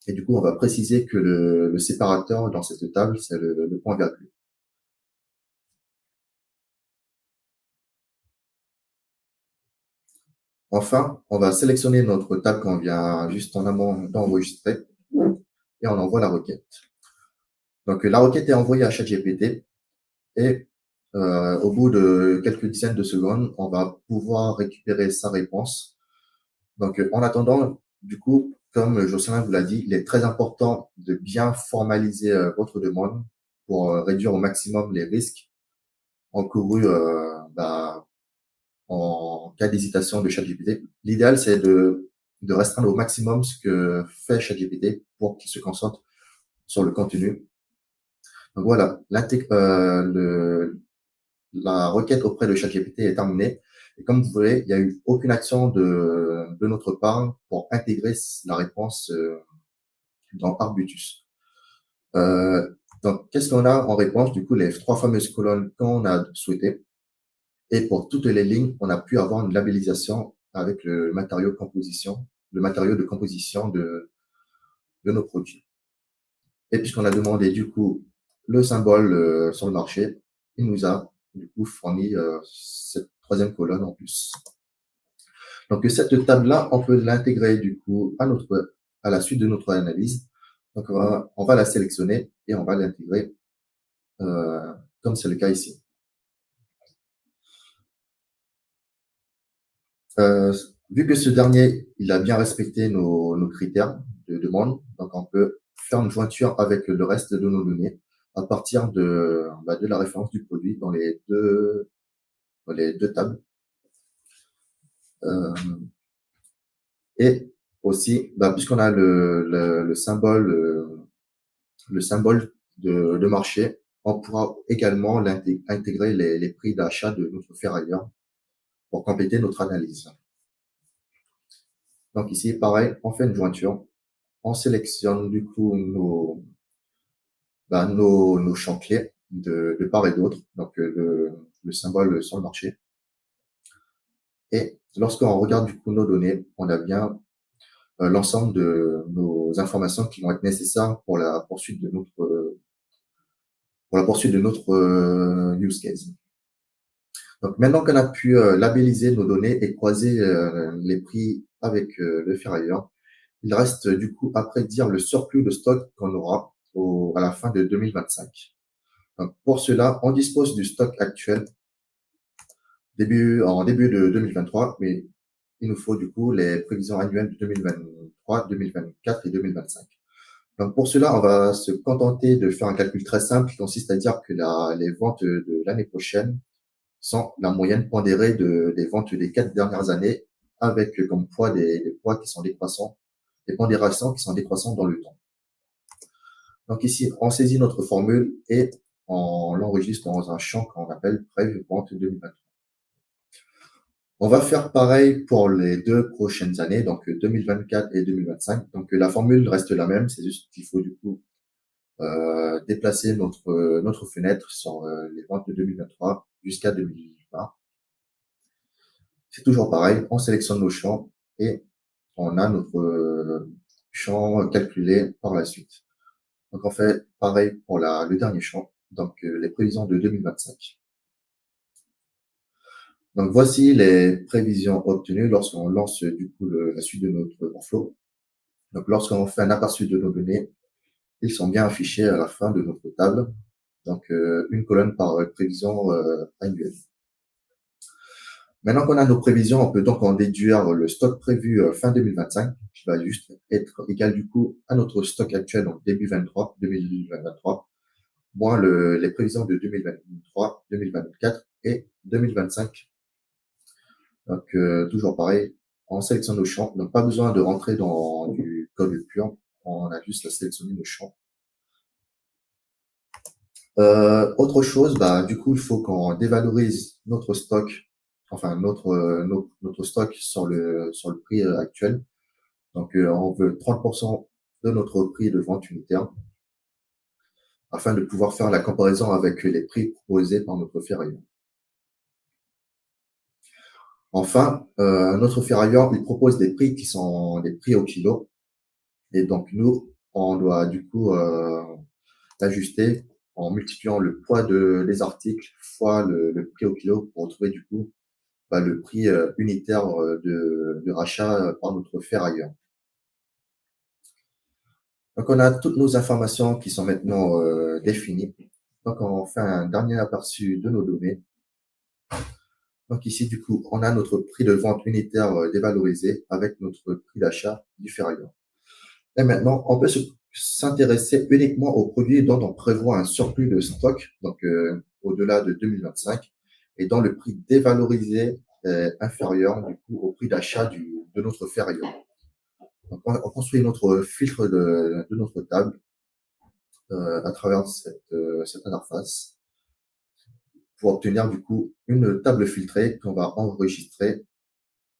Et du coup, on va préciser que le séparateur dans cette table, c'est le point virgule. Enfin, on va sélectionner notre table qu'on vient juste en amont d'enregistrer et on envoie la requête. Donc, la requête est envoyée à ChatGPT et au bout de quelques dizaines de secondes, on va pouvoir récupérer sa réponse. Donc, en attendant, du coup, comme Jocelyn vous l'a dit, il est très important de bien formaliser votre demande pour réduire au maximum les risques encourus en cas d'hésitation de ChatGPT. L'idéal, c'est de restreindre au maximum ce que fait ChatGPT pour qu'il se concentre sur le contenu. Donc voilà, la requête auprès de ChatGPT est terminée. Et comme vous voyez, il n'y a eu aucune action de notre part pour intégrer la réponse dans Arbutus. Euh, donc, qu'est-ce qu'on a en réponse? Du coup, les trois fameuses colonnes qu'on a souhaitées. Et pour toutes les lignes, on a pu avoir une labellisation avec le matériau de composition de nos produits. Et puisqu'on a demandé du coup le symbole sur le marché, il nous a du coup fourni cette troisième colonne en plus. Donc cette table-là, on peut l'intégrer du coup à la suite de notre analyse. Donc on va la sélectionner et on va l'intégrer comme c'est le cas ici. Euh, Vu que ce dernier, il a bien respecté nos critères de demande, donc on peut faire une jointure avec le reste de nos données à partir de la référence du produit dans les deux tables. Euh, et aussi, puisqu'on a le symbole de marché, on pourra également intégrer les prix d'achat de notre ferrailleur pour compléter notre analyse. Donc ici, pareil, on fait une jointure, on sélectionne du coup nos champs clés de part et d'autre, donc le symbole sur le marché. Et lorsqu'on regarde du coup nos données, on a bien l'ensemble de nos informations qui vont être nécessaires pour la poursuite de notre use case. Donc maintenant qu'on a pu labelliser nos données et croiser les prix avec le ferrailleur, il reste du coup à prédire le surplus de stock qu'on aura à la fin de 2025. Donc, pour cela, on dispose du stock actuel en début de 2023, mais il nous faut du coup les prévisions annuelles de 2023, 2024 et 2025. Donc pour cela, on va se contenter de faire un calcul très simple qui consiste à dire que les ventes de l'année prochaine sont la moyenne pondérée des ventes des 4 dernières années avec comme poids des poids qui sont décroissants, des pondérations qui sont décroissantes dans le temps. Donc ici, on saisit notre formule et on l'enregistre dans un champ qu'on appelle Preview Vente 2023. On va faire pareil pour les deux prochaines années, donc 2024 et 2025. Donc la formule reste la même, c'est juste qu'il faut du coup déplacer notre fenêtre sur les ventes de 2023 jusqu'à 2020. C'est toujours pareil, on sélectionne nos champs et on a notre champ calculé par la suite. Donc on fait pareil pour le dernier champ, donc les prévisions de 2025. Donc voici les prévisions obtenues lorsqu'on lance du coup la suite de notre workflow. Donc lorsqu'on fait un aperçu de nos données, ils sont bien affichés à la fin de notre table. Donc une colonne par prévision annuelle. Maintenant qu'on a nos prévisions, on peut donc en déduire le stock prévu fin 2025, qui va juste être égal du coup à notre stock actuel, donc début 2023, moins les prévisions de 2023, 2024 et 2025. Donc, toujours pareil, on sélectionne nos champs. Donc, pas besoin de rentrer dans du code pur. On a juste à sélectionner nos champs. Autre chose, du coup, il faut qu'on dévalorise notre stock, enfin notre stock sur le prix actuel. Donc, on veut 30% de notre prix de vente unitaire afin de pouvoir faire la comparaison avec les prix proposés par notre ferrailleur. Enfin, notre ferrailleur, il propose des prix qui sont des prix au kilo. Et donc, nous, on doit du coup l'ajuster en multipliant le poids des articles fois le prix au kilo pour retrouver du coup le prix unitaire de rachat par notre ferrailleur. Donc, on a toutes nos informations qui sont maintenant définies. Donc, on fait un dernier aperçu de nos données. Donc ici, du coup, on a notre prix de vente unitaire dévalorisé avec notre prix d'achat du ferrailleur. Et maintenant, on peut s'intéresser uniquement aux produits dont on prévoit un surplus de stock, donc au-delà de 2025, et dont le prix dévalorisé est inférieur du coup au prix d'achat de notre ferrailleur. Donc, on construit notre filtre de notre table à travers cette interface pour obtenir du coup une table filtrée qu'on va enregistrer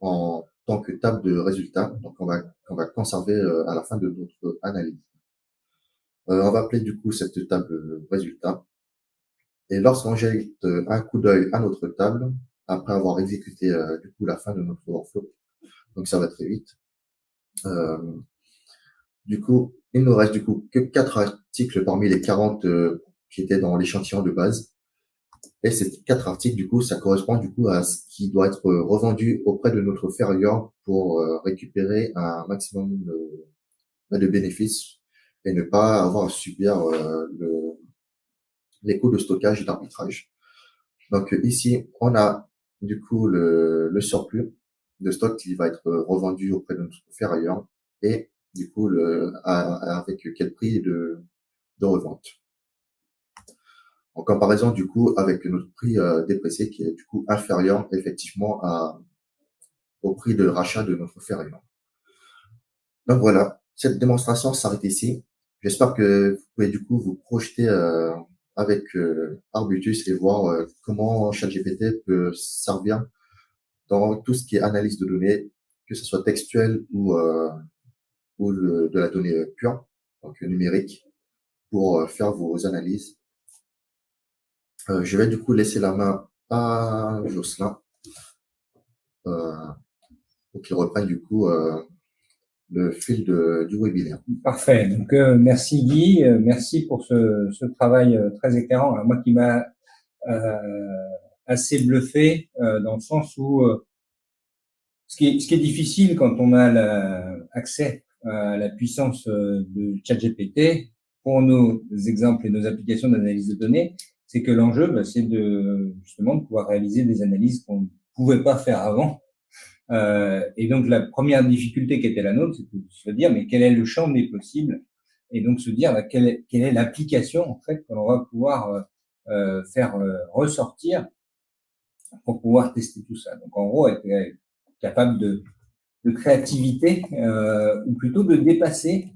en tant que table de résultats, donc qu'on va conserver à la fin de notre analyse. On va appeler du coup cette table résultat. Et lorsqu'on jette un coup d'œil à notre table, après avoir exécuté du coup la fin de notre workflow, donc ça va très vite. Du coup, il ne nous reste du coup que 4 articles parmi les 40 qui étaient dans l'échantillon de base. Et ces 4 articles, du coup, ça correspond du coup à ce qui doit être revendu auprès de notre ferrailleur pour récupérer un maximum de bénéfices et ne pas avoir à subir les coûts de stockage et d'arbitrage. Donc ici, on a du coup le surplus de stock qui va être revendu auprès de notre ferrailleur et du coup avec quel prix de revente. En comparaison du coup avec notre prix déprécié qui est du coup inférieur effectivement au prix de rachat de notre ferrailleur. Donc voilà, cette démonstration s'arrête ici. J'espère que vous pouvez du coup vous projeter avec Arbutus et voir comment ChatGPT peut servir dans tout ce qui est analyse de données, que ce soit textuel ou de la donnée pure, donc numérique, pour faire vos analyses. Je vais du coup laisser la main à Jocelyn pour qu'il reprenne du coup le fil du webinaire. Parfait. Donc merci Guy, merci pour ce travail très éclairant. Alors, moi qui m'a assez bluffé dans le sens où ce qui est difficile quand on a accès à la puissance de ChatGPT pour nos exemples et nos applications d'analyse de données, c'est que l'enjeu, c'est justement de pouvoir réaliser des analyses qu'on ne pouvait pas faire avant. Et donc la première difficulté qui était la nôtre, c'était de se dire mais quel est le champ des possibles, et donc se dire quelle est l'application en fait que l'on va pouvoir faire ressortir pour pouvoir tester tout ça. Donc en gros, être capable de créativité ou plutôt de dépasser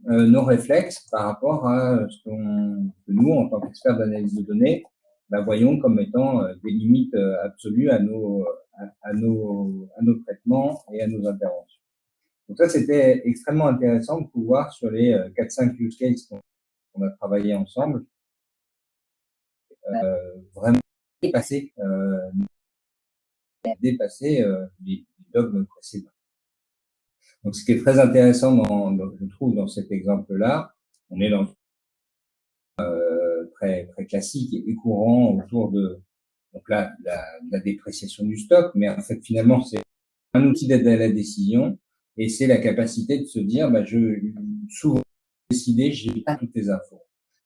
nos réflexes par rapport à ce que nous, en tant qu'experts d'analyse de données, voyons comme étant des limites absolues à nos traitements et à nos interventions. Donc ça, c'était extrêmement intéressant de pouvoir, sur les 4-5 use cases qu'on a travaillé ensemble, vraiment dépasser les dogmes précédents. Donc, ce qui est très intéressant, je trouve, dans cet exemple-là, on est dans très très classique et courant autour de la dépréciation du stock, mais en fait finalement c'est un outil d'aide à la décision et c'est la capacité de se dire souvent décider, j'ai pas toutes les infos,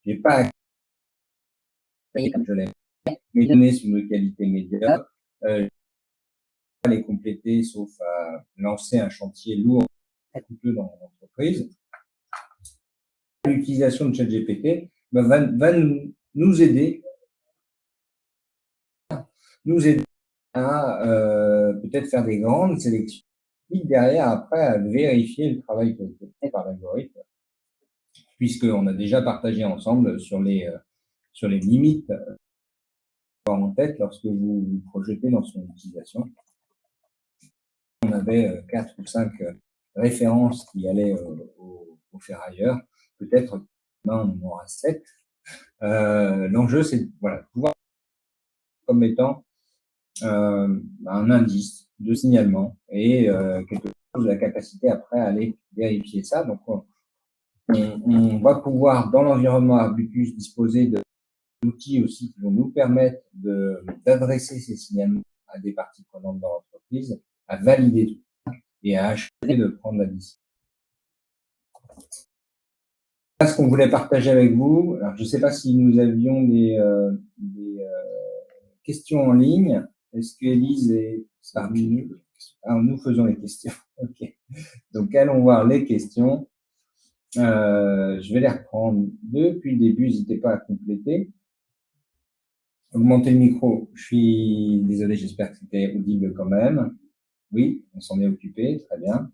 j'ai pas comme je l'aime, mes données sont de qualité médiocre, pas les compléter sauf à lancer un chantier lourd très coûteux dans l'entreprise. L'utilisation de ChatGPT va nous aider à peut-être faire des grandes sélections, et derrière après à vérifier le travail qui a été fait par l'algorithme, puisqu'on a déjà partagé ensemble sur les limites en tête lorsque vous vous projetez dans son utilisation. On avait 4 ou 5 références qui allaient au ferrailleur, peut-être maintenant on en aura 7. L'enjeu c'est de pouvoir comme étant un indice de signalement et quelque chose de la capacité après à aller vérifier ça. Donc on va pouvoir dans l'environnement Arbutus disposer d'outils aussi qui vont nous permettre d'adresser ces signalements à des parties prenantes dans l'entreprise à valider tout et à acheter de prendre la décision. C'est ce qu'on voulait partager avec vous. Alors, je ne sais pas si nous avions des questions en ligne. Est-ce qu'Élise est parmi nous? Ah, nous faisons les questions. Ok. Donc, allons voir les questions. Je vais les reprendre depuis le début. N'hésitez pas à compléter. Augmenter le micro. Je suis désolé, j'espère que c'était audible quand même. Oui, on s'en est occupé. Très bien.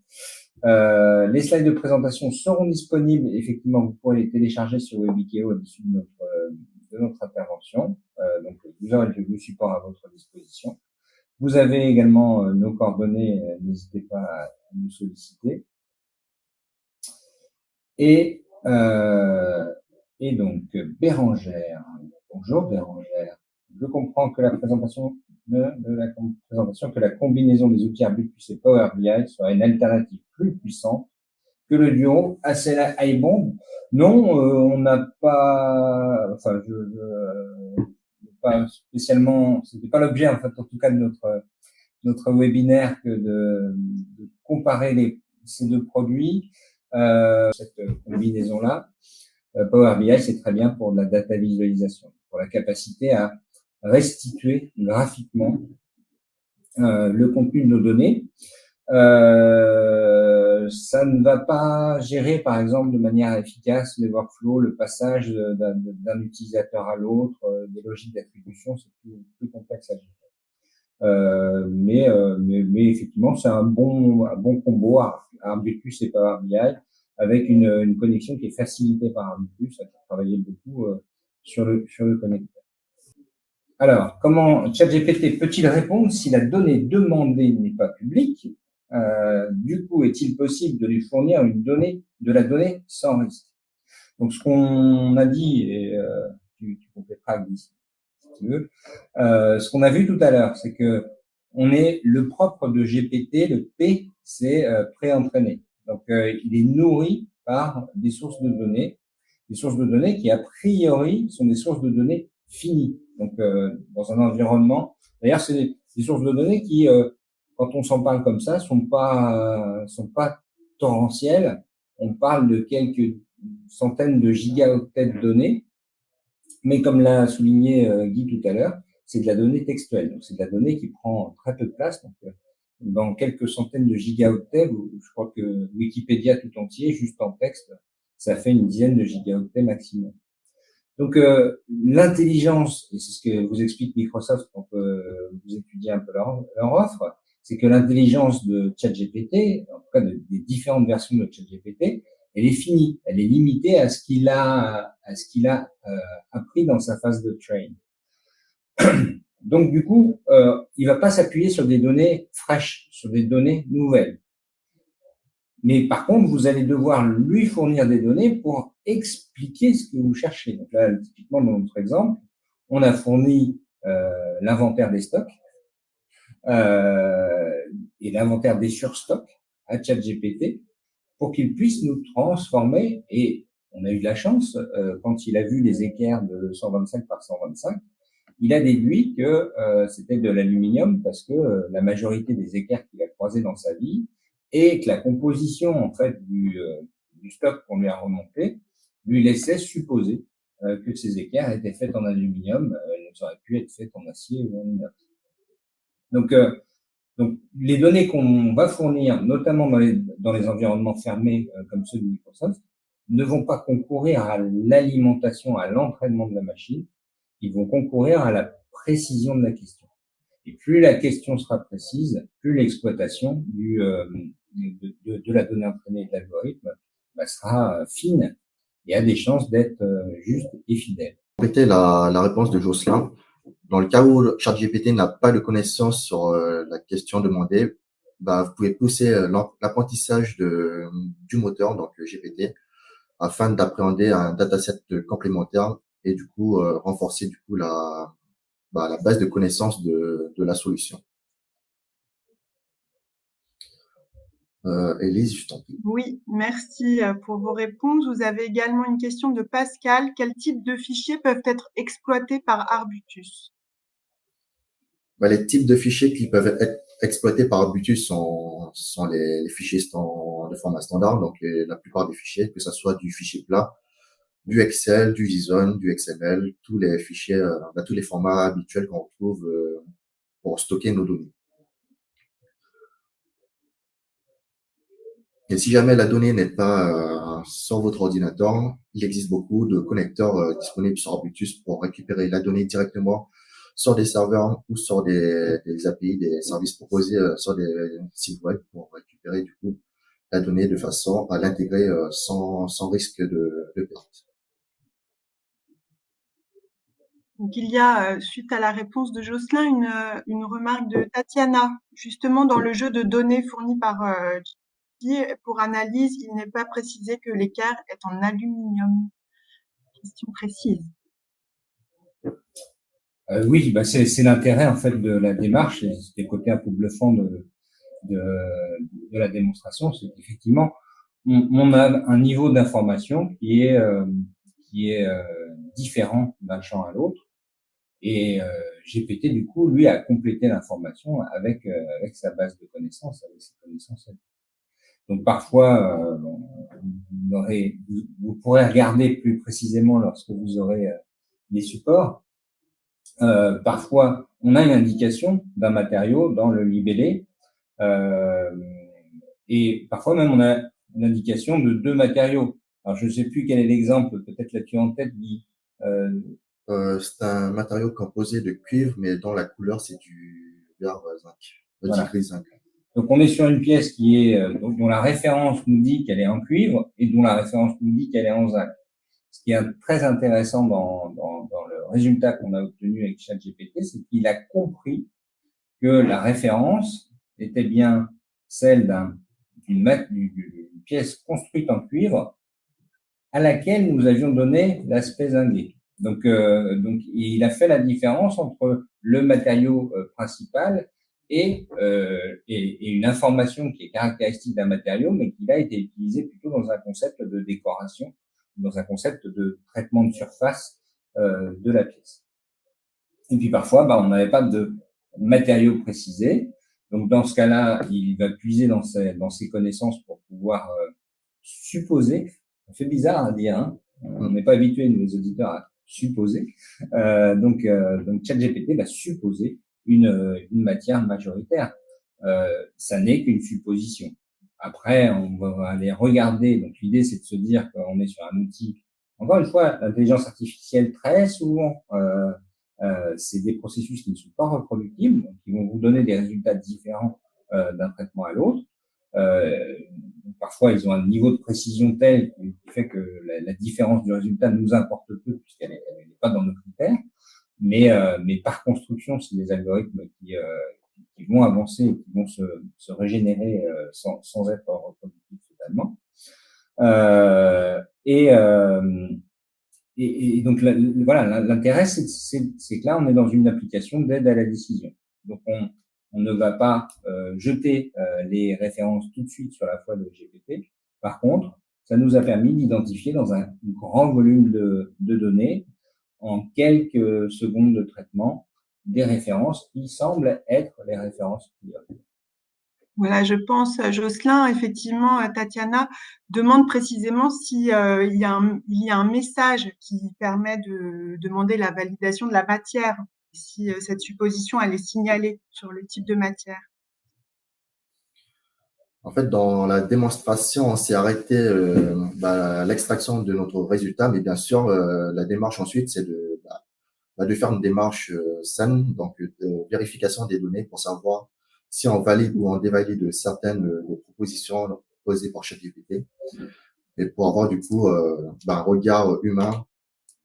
Les slides de présentation seront disponibles. Effectivement, vous pourrez les télécharger sur Webikeo à l'issue de notre intervention. Donc, vous aurez le support à votre disposition. Vous avez également nos coordonnées. N'hésitez pas à nous solliciter. Et donc, Bérangère. Bonjour, Bérangère. Je comprends que la présentation que la combinaison des outils Arbutus et Power BI soit une alternative plus puissante que le duo Acela iBond. Non, on n'a pas, enfin, pas spécialement, c'était pas l'objet, en fait, en tout cas, de notre webinaire que de comparer ces deux produits, cette combinaison-là. Power BI, c'est très bien pour de la data visualisation, pour la capacité à restituer graphiquement le contenu de nos données. Ça ne va pas gérer, par exemple, de manière efficace les workflows, le passage d'un utilisateur à l'autre, des logiques d'attribution, c'est plus complexe à gérer. Mais effectivement, c'est un bon combo Arbutus et Power BI avec une connexion qui est facilitée par Arbutus, à travailler beaucoup sur le connecteur. Alors, comment ChatGPT peut-il répondre si la donnée demandée n'est pas publique? Du coup, est-il possible de lui fournir de la donnée sans risque? Donc, ce qu'on a dit, et tu compléteras, Guy, si tu veux, ce qu'on a vu tout à l'heure, c'est que le propre de GPT, le P, c'est pré-entraîné. Donc, il est nourri par des sources de données qui, a priori, sont des sources de données finies. Donc, dans un environnement, d'ailleurs, c'est des sources de données qui, quand on s'en parle comme ça, sont pas torrentielles. On parle de quelques centaines de gigaoctets de données, mais comme l'a souligné Guy tout à l'heure, c'est de la donnée textuelle. Donc, c'est de la donnée qui prend très peu de place. Donc, dans quelques centaines de gigaoctets, je crois que Wikipédia tout entier, juste en texte, ça fait une dizaine de gigaoctets maximum. Donc, l'intelligence, et c'est ce que vous explique Microsoft quand vous étudiez un peu leur offre, c'est que l'intelligence de ChatGPT, en tout cas des différentes versions de ChatGPT, elle est finie, elle est limitée à ce qu'il a appris dans sa phase de train. Donc, du coup, il va pas s'appuyer sur des données fraîches, sur des données nouvelles. Mais par contre, vous allez devoir lui fournir des données pour expliquer ce que vous cherchez. Donc là, typiquement, dans notre exemple, on a fourni l'inventaire des stocks et l'inventaire des surstocks à ChatGPT pour qu'il puisse nous transformer. Et on a eu de la chance, quand il a vu les équerres de 125 par 125, il a déduit que c'était de l'aluminium parce que la majorité des équerres qu'il a croisés dans sa vie et que la composition en fait du stock qu'on lui a remonté lui laissait supposer que ces équerres étaient faites en aluminium, elles auraient pu être faites en acier ou en inox. Donc les données qu'on va fournir, notamment dans les environnements fermés comme ceux de Microsoft, ne vont pas concourir à l'alimentation, à l'entraînement de la machine, ils vont concourir à la précision de la question. Et plus la question sera précise, plus l'exploitation de la donnée entraînée et de l'algorithme sera fine et a des chances d'être juste et fidèle. Compléter la réponse de Jocelyn. Dans le cas où ChatGPT n'a pas de connaissances sur la question demandée, vous pouvez pousser l'apprentissage du moteur, donc GPT, afin d'appréhender un dataset complémentaire et du coup renforcer du coup la base de connaissances de la solution. Élise, je t'en prie. Oui, merci pour vos réponses. Vous avez également une question de Pascal. Quel type de fichiers peuvent être exploités par Arbutus? Les types de fichiers qui peuvent être exploités par Arbutus sont les fichiers de format standard, donc la plupart des fichiers, que ce soit du fichier plat, du Excel, du JSON, du XML, tous les fichiers, tous les formats habituels qu'on retrouve pour stocker nos données. Et si jamais la donnée n'est pas sur votre ordinateur, il existe beaucoup de connecteurs disponibles sur Arbutus pour récupérer la donnée directement sur des serveurs ou sur des API, des services proposés sur des sites web pour récupérer du coup la donnée de façon à l'intégrer sans risque de perte. Donc, il y a, suite à la réponse de Jocelyn, une remarque de Tatiana. Justement, dans le jeu de données fourni par pour analyse, il n'est pas précisé que l'équerre est en aluminium. Question précise. Oui, c'est l'intérêt en fait de la démarche, et c'est le côté un peu bluffant de la démonstration, c'est qu'effectivement on a un niveau d'information qui est différent d'un champ à l'autre, et GPT du coup lui a complété l'information avec sa base de connaissances, avec ses connaissances. Donc parfois vous pourrez regarder plus précisément lorsque vous aurez les supports. Parfois, on a une indication d'un matériau dans le libellé, et parfois même on a une indication de deux matériaux. Alors je ne sais plus quel est l'exemple, peut-être l'as-tu en tête, Guy. C'est un matériau composé de cuivre, mais dont la couleur c'est du vert zinc, Voilà. du gris zinc. Donc on est sur une pièce qui est dont la référence nous dit qu'elle est en cuivre et dont la référence nous dit qu'elle est en zinc. Ce qui est très intéressant dans le résultat qu'on a obtenu avec ChatGPT, c'est qu'il a compris que la référence était bien celle d'une pièce construite en cuivre à laquelle nous avions donné l'aspect zingué. Donc il a fait la différence entre le matériau principal et une information qui est caractéristique d'un matériau, mais qui a été utilisé plutôt dans un concept de décoration, dans un concept de traitement de surface de la pièce. Et puis parfois, on n'avait pas de matériaux précisés. Donc dans ce cas-là, il va puiser dans ses connaissances pour pouvoir supposer. Ça fait bizarre à dire, hein. On n'est pas habitué, nous les auditeurs, à supposer. Donc ChatGPT va supposer une matière majoritaire. Ça n'est qu'une supposition. Après, on va aller regarder. Donc l'idée, c'est de se dire qu'on est sur un outil. Encore une fois, l'intelligence artificielle, très souvent, c'est des processus qui ne sont pas reproductibles, donc qui vont vous donner des résultats différents d'un traitement à l'autre. Parfois, ils ont un niveau de précision tel qui fait que la différence du résultat nous importe peu puisqu'elle n'est pas dans nos critères. Mais par construction, c'est des algorithmes qui vont avancer et qui vont se régénérer sans être reproductifs totalement. Et donc voilà, l'intérêt c'est que là on est dans une application d'aide à la décision. Donc on ne va pas jeter les références tout de suite sur la foi de GPT. Par contre, ça nous a permis d'identifier dans un grand volume de données, en quelques secondes de traitement, des références qui semblent être les références prioritaires. Voilà, je pense, Jocelyn, effectivement, Tatiana demande précisément si il y a un message qui permet de demander la validation de la matière, si cette supposition elle est signalée sur le type de matière. En fait, dans la démonstration, on s'est arrêté à l'extraction de notre résultat, mais bien sûr, la démarche ensuite, c'est de faire une démarche saine, donc de vérification des données pour savoir si on valide ou on dévalide certaines des propositions posées par ChatGPT, et pour avoir du coup un regard humain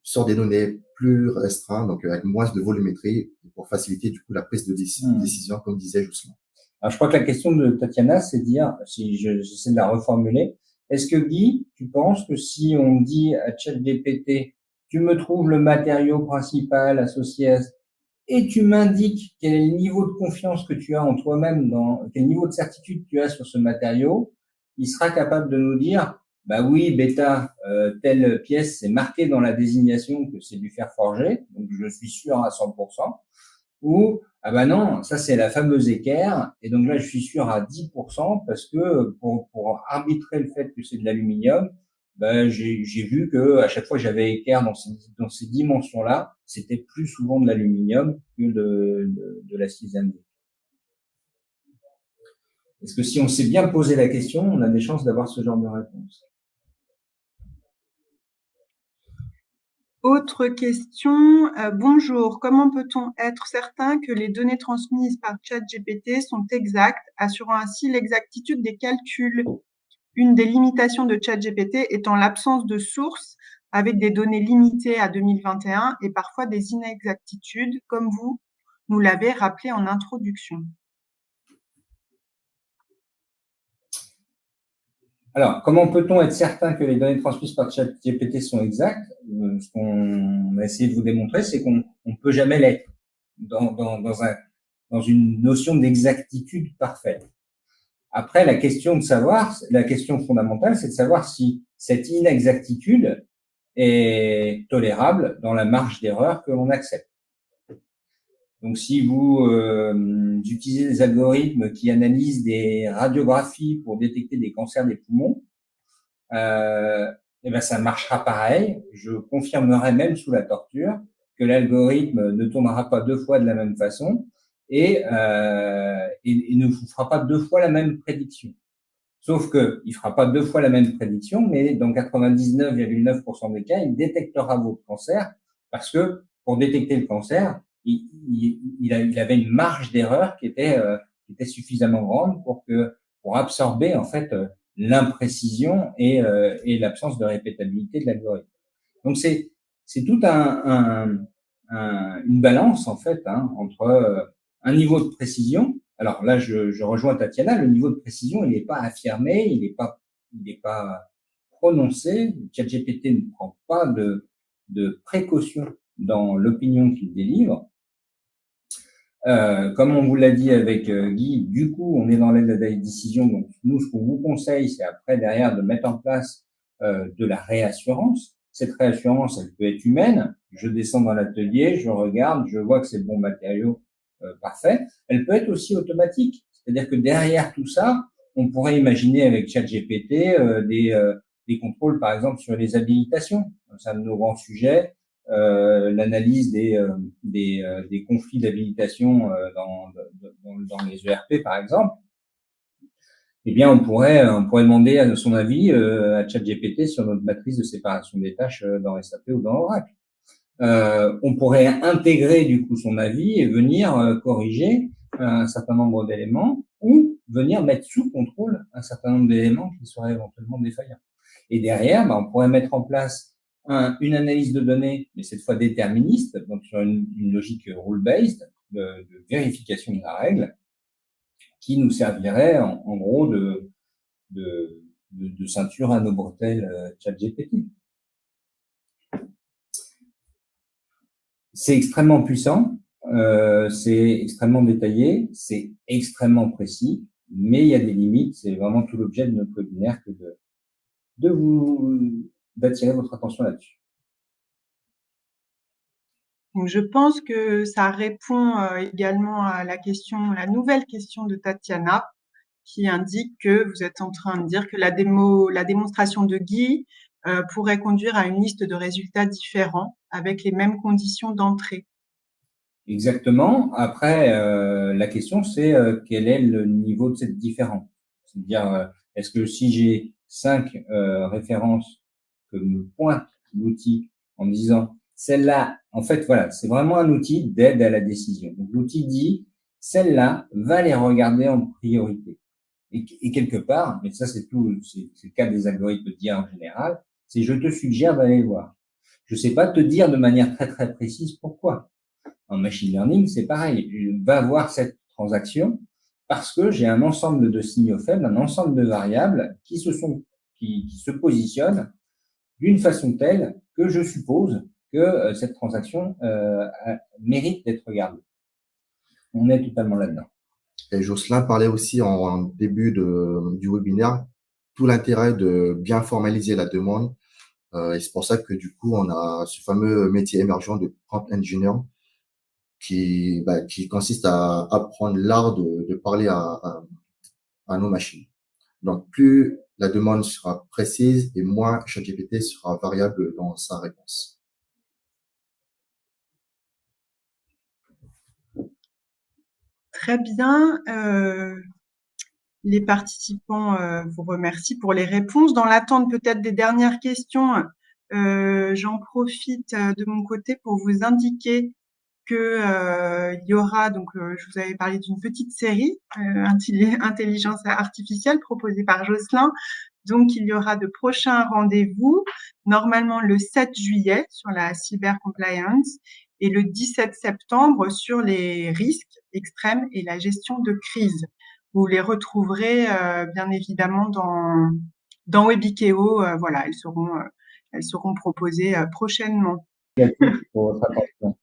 sur des données plus restreintes, donc avec moins de volumétrie, pour faciliter du coup la prise de décision, comme disait Jocelyn. Alors, je crois que la question de Tatiana, c'est de dire, si j'essaie de la reformuler, est-ce que Guy, tu penses que si on dit à ChatGPT, tu me trouves le matériau principal associé à, et tu m'indiques quel est le niveau de confiance que tu as en toi-même, quel niveau de certitude tu as sur ce matériau, il sera capable de nous dire, bah oui, bêta, telle pièce, c'est marqué dans la désignation que c'est du fer forgé, donc je suis sûr à 100%. ou ah ben non, ça c'est la fameuse équerre, et donc là je suis sûr à 10% parce que pour arbitrer le fait que c'est de l'aluminium, ben j'ai vu que à chaque fois que j'avais équerre dans ces dimensions-là, c'était plus souvent de l'aluminium que de la cyanure. Est-ce que si on s'est bien posé la question, on a des chances d'avoir ce genre de réponse? Autre question, bonjour, comment peut-on être certain que les données transmises par ChatGPT sont exactes, assurant ainsi l'exactitude des calculs? Une des limitations de ChatGPT étant l'absence de sources avec des données limitées à 2021 et parfois des inexactitudes, comme vous nous l'avez rappelé en introduction. Alors, comment peut-on être certain que les données transmises par ChatGPT sont exactes? Ce qu'on a essayé de vous démontrer, c'est qu'on ne peut jamais l'être dans une notion d'exactitude parfaite. Après, la question fondamentale, c'est de savoir si cette inexactitude est tolérable dans la marge d'erreur que l'on accepte. Donc, si vous utilisez des algorithmes qui analysent des radiographies pour détecter des cancers des poumons, et ben ça marchera pareil. Je confirmerai même sous la torture que l'algorithme ne tournera pas deux fois de la même façon et ne vous fera pas deux fois la même prédiction. Sauf que il fera pas deux fois la même prédiction, mais dans 99,9% des cas, il détectera votre cancer parce que pour détecter le cancer, il avait une marge d'erreur qui était suffisamment grande pour absorber en fait l'imprécision et l'absence de répétabilité de l'algorithme. Donc c'est tout une balance en fait entre un niveau de précision. Alors là, je rejoins Tatiana, le niveau de précision, il n'est pas affirmé, il n'est pas prononcé. ChatGPT ne prend pas de précaution dans l'opinion qu'il délivre. Comme on vous l'a dit avec Guy, du coup, on est dans l'aide à la décision. Donc, nous, ce qu'on vous conseille, c'est après, derrière, de mettre en place de la réassurance. Cette réassurance, elle peut être humaine. Je descends dans l'atelier, je regarde, je vois que c'est le bon matériau, parfait. Elle peut être aussi automatique. C'est-à-dire que derrière tout ça, on pourrait imaginer avec ChatGPT des contrôles, par exemple, sur les habilitations. C'est un de nos grands sujets. L'analyse des conflits d'habilitation dans les ERP par exemple, eh bien on pourrait demander à son avis à ChatGPT sur notre matrice de séparation des tâches dans SAP ou dans Oracle. On pourrait intégrer du coup son avis et venir corriger un certain nombre d'éléments ou venir mettre sous contrôle un certain nombre d'éléments qui seraient éventuellement défaillants. Et derrière, on pourrait mettre en place une analyse de données, mais cette fois déterministe, donc sur une logique rule-based de vérification de la règle, qui nous servirait en gros de ceinture à nos bretelles ChatGPT. C'est extrêmement puissant, c'est extrêmement détaillé, c'est extrêmement précis, mais il y a des limites. C'est vraiment tout l'objet de notre webinaire que d'attirer votre attention là-dessus. Donc, je pense que ça répond également à la nouvelle question de Tatiana, qui indique que vous êtes en train de dire que la démonstration de Guy pourrait conduire à une liste de résultats différents avec les mêmes conditions d'entrée. Exactement. Après, la question, c'est quel est le niveau de cette différence? C'est-à-dire, est-ce que si j'ai 5 références que me pointe l'outil en disant celle-là, en fait, voilà, c'est vraiment un outil d'aide à la décision. Donc, l'outil dit celle-là, va les regarder en priorité. Et quelque part, mais ça, c'est le cas des algorithmes d'IA en général, c'est je te suggère d'aller voir. Je sais pas te dire de manière très, très précise pourquoi. En machine learning, c'est pareil. Je vais voir cette transaction parce que j'ai un ensemble de signaux faibles, un ensemble de variables qui se positionnent d'une façon telle que je suppose que cette transaction mérite d'être regardée. On est totalement là-dedans. Et Jocelyn parlait aussi en début du webinaire tout l'intérêt de bien formaliser la demande. Et c'est pour ça que du coup, on a ce fameux métier émergent de prompt engineer qui consiste à apprendre l'art de parler à nos machines. Donc, plus la demande sera précise et moins ChatGPT sera variable dans sa réponse. Très bien. Les participants vous remercient pour les réponses. Dans l'attente peut-être des dernières questions, j'en profite de mon côté pour vous indiquer que il y aura donc je vous avais parlé d'une petite série intelligence artificielle proposée par Jocelyn. Donc il y aura de prochains rendez-vous, normalement le 7 juillet sur la cybercompliance et le 17 septembre sur les risques extrêmes et la gestion de crise. Vous les retrouverez bien évidemment dans Webikeo. Voilà, elles seront proposées prochainement. Merci pour votre attention.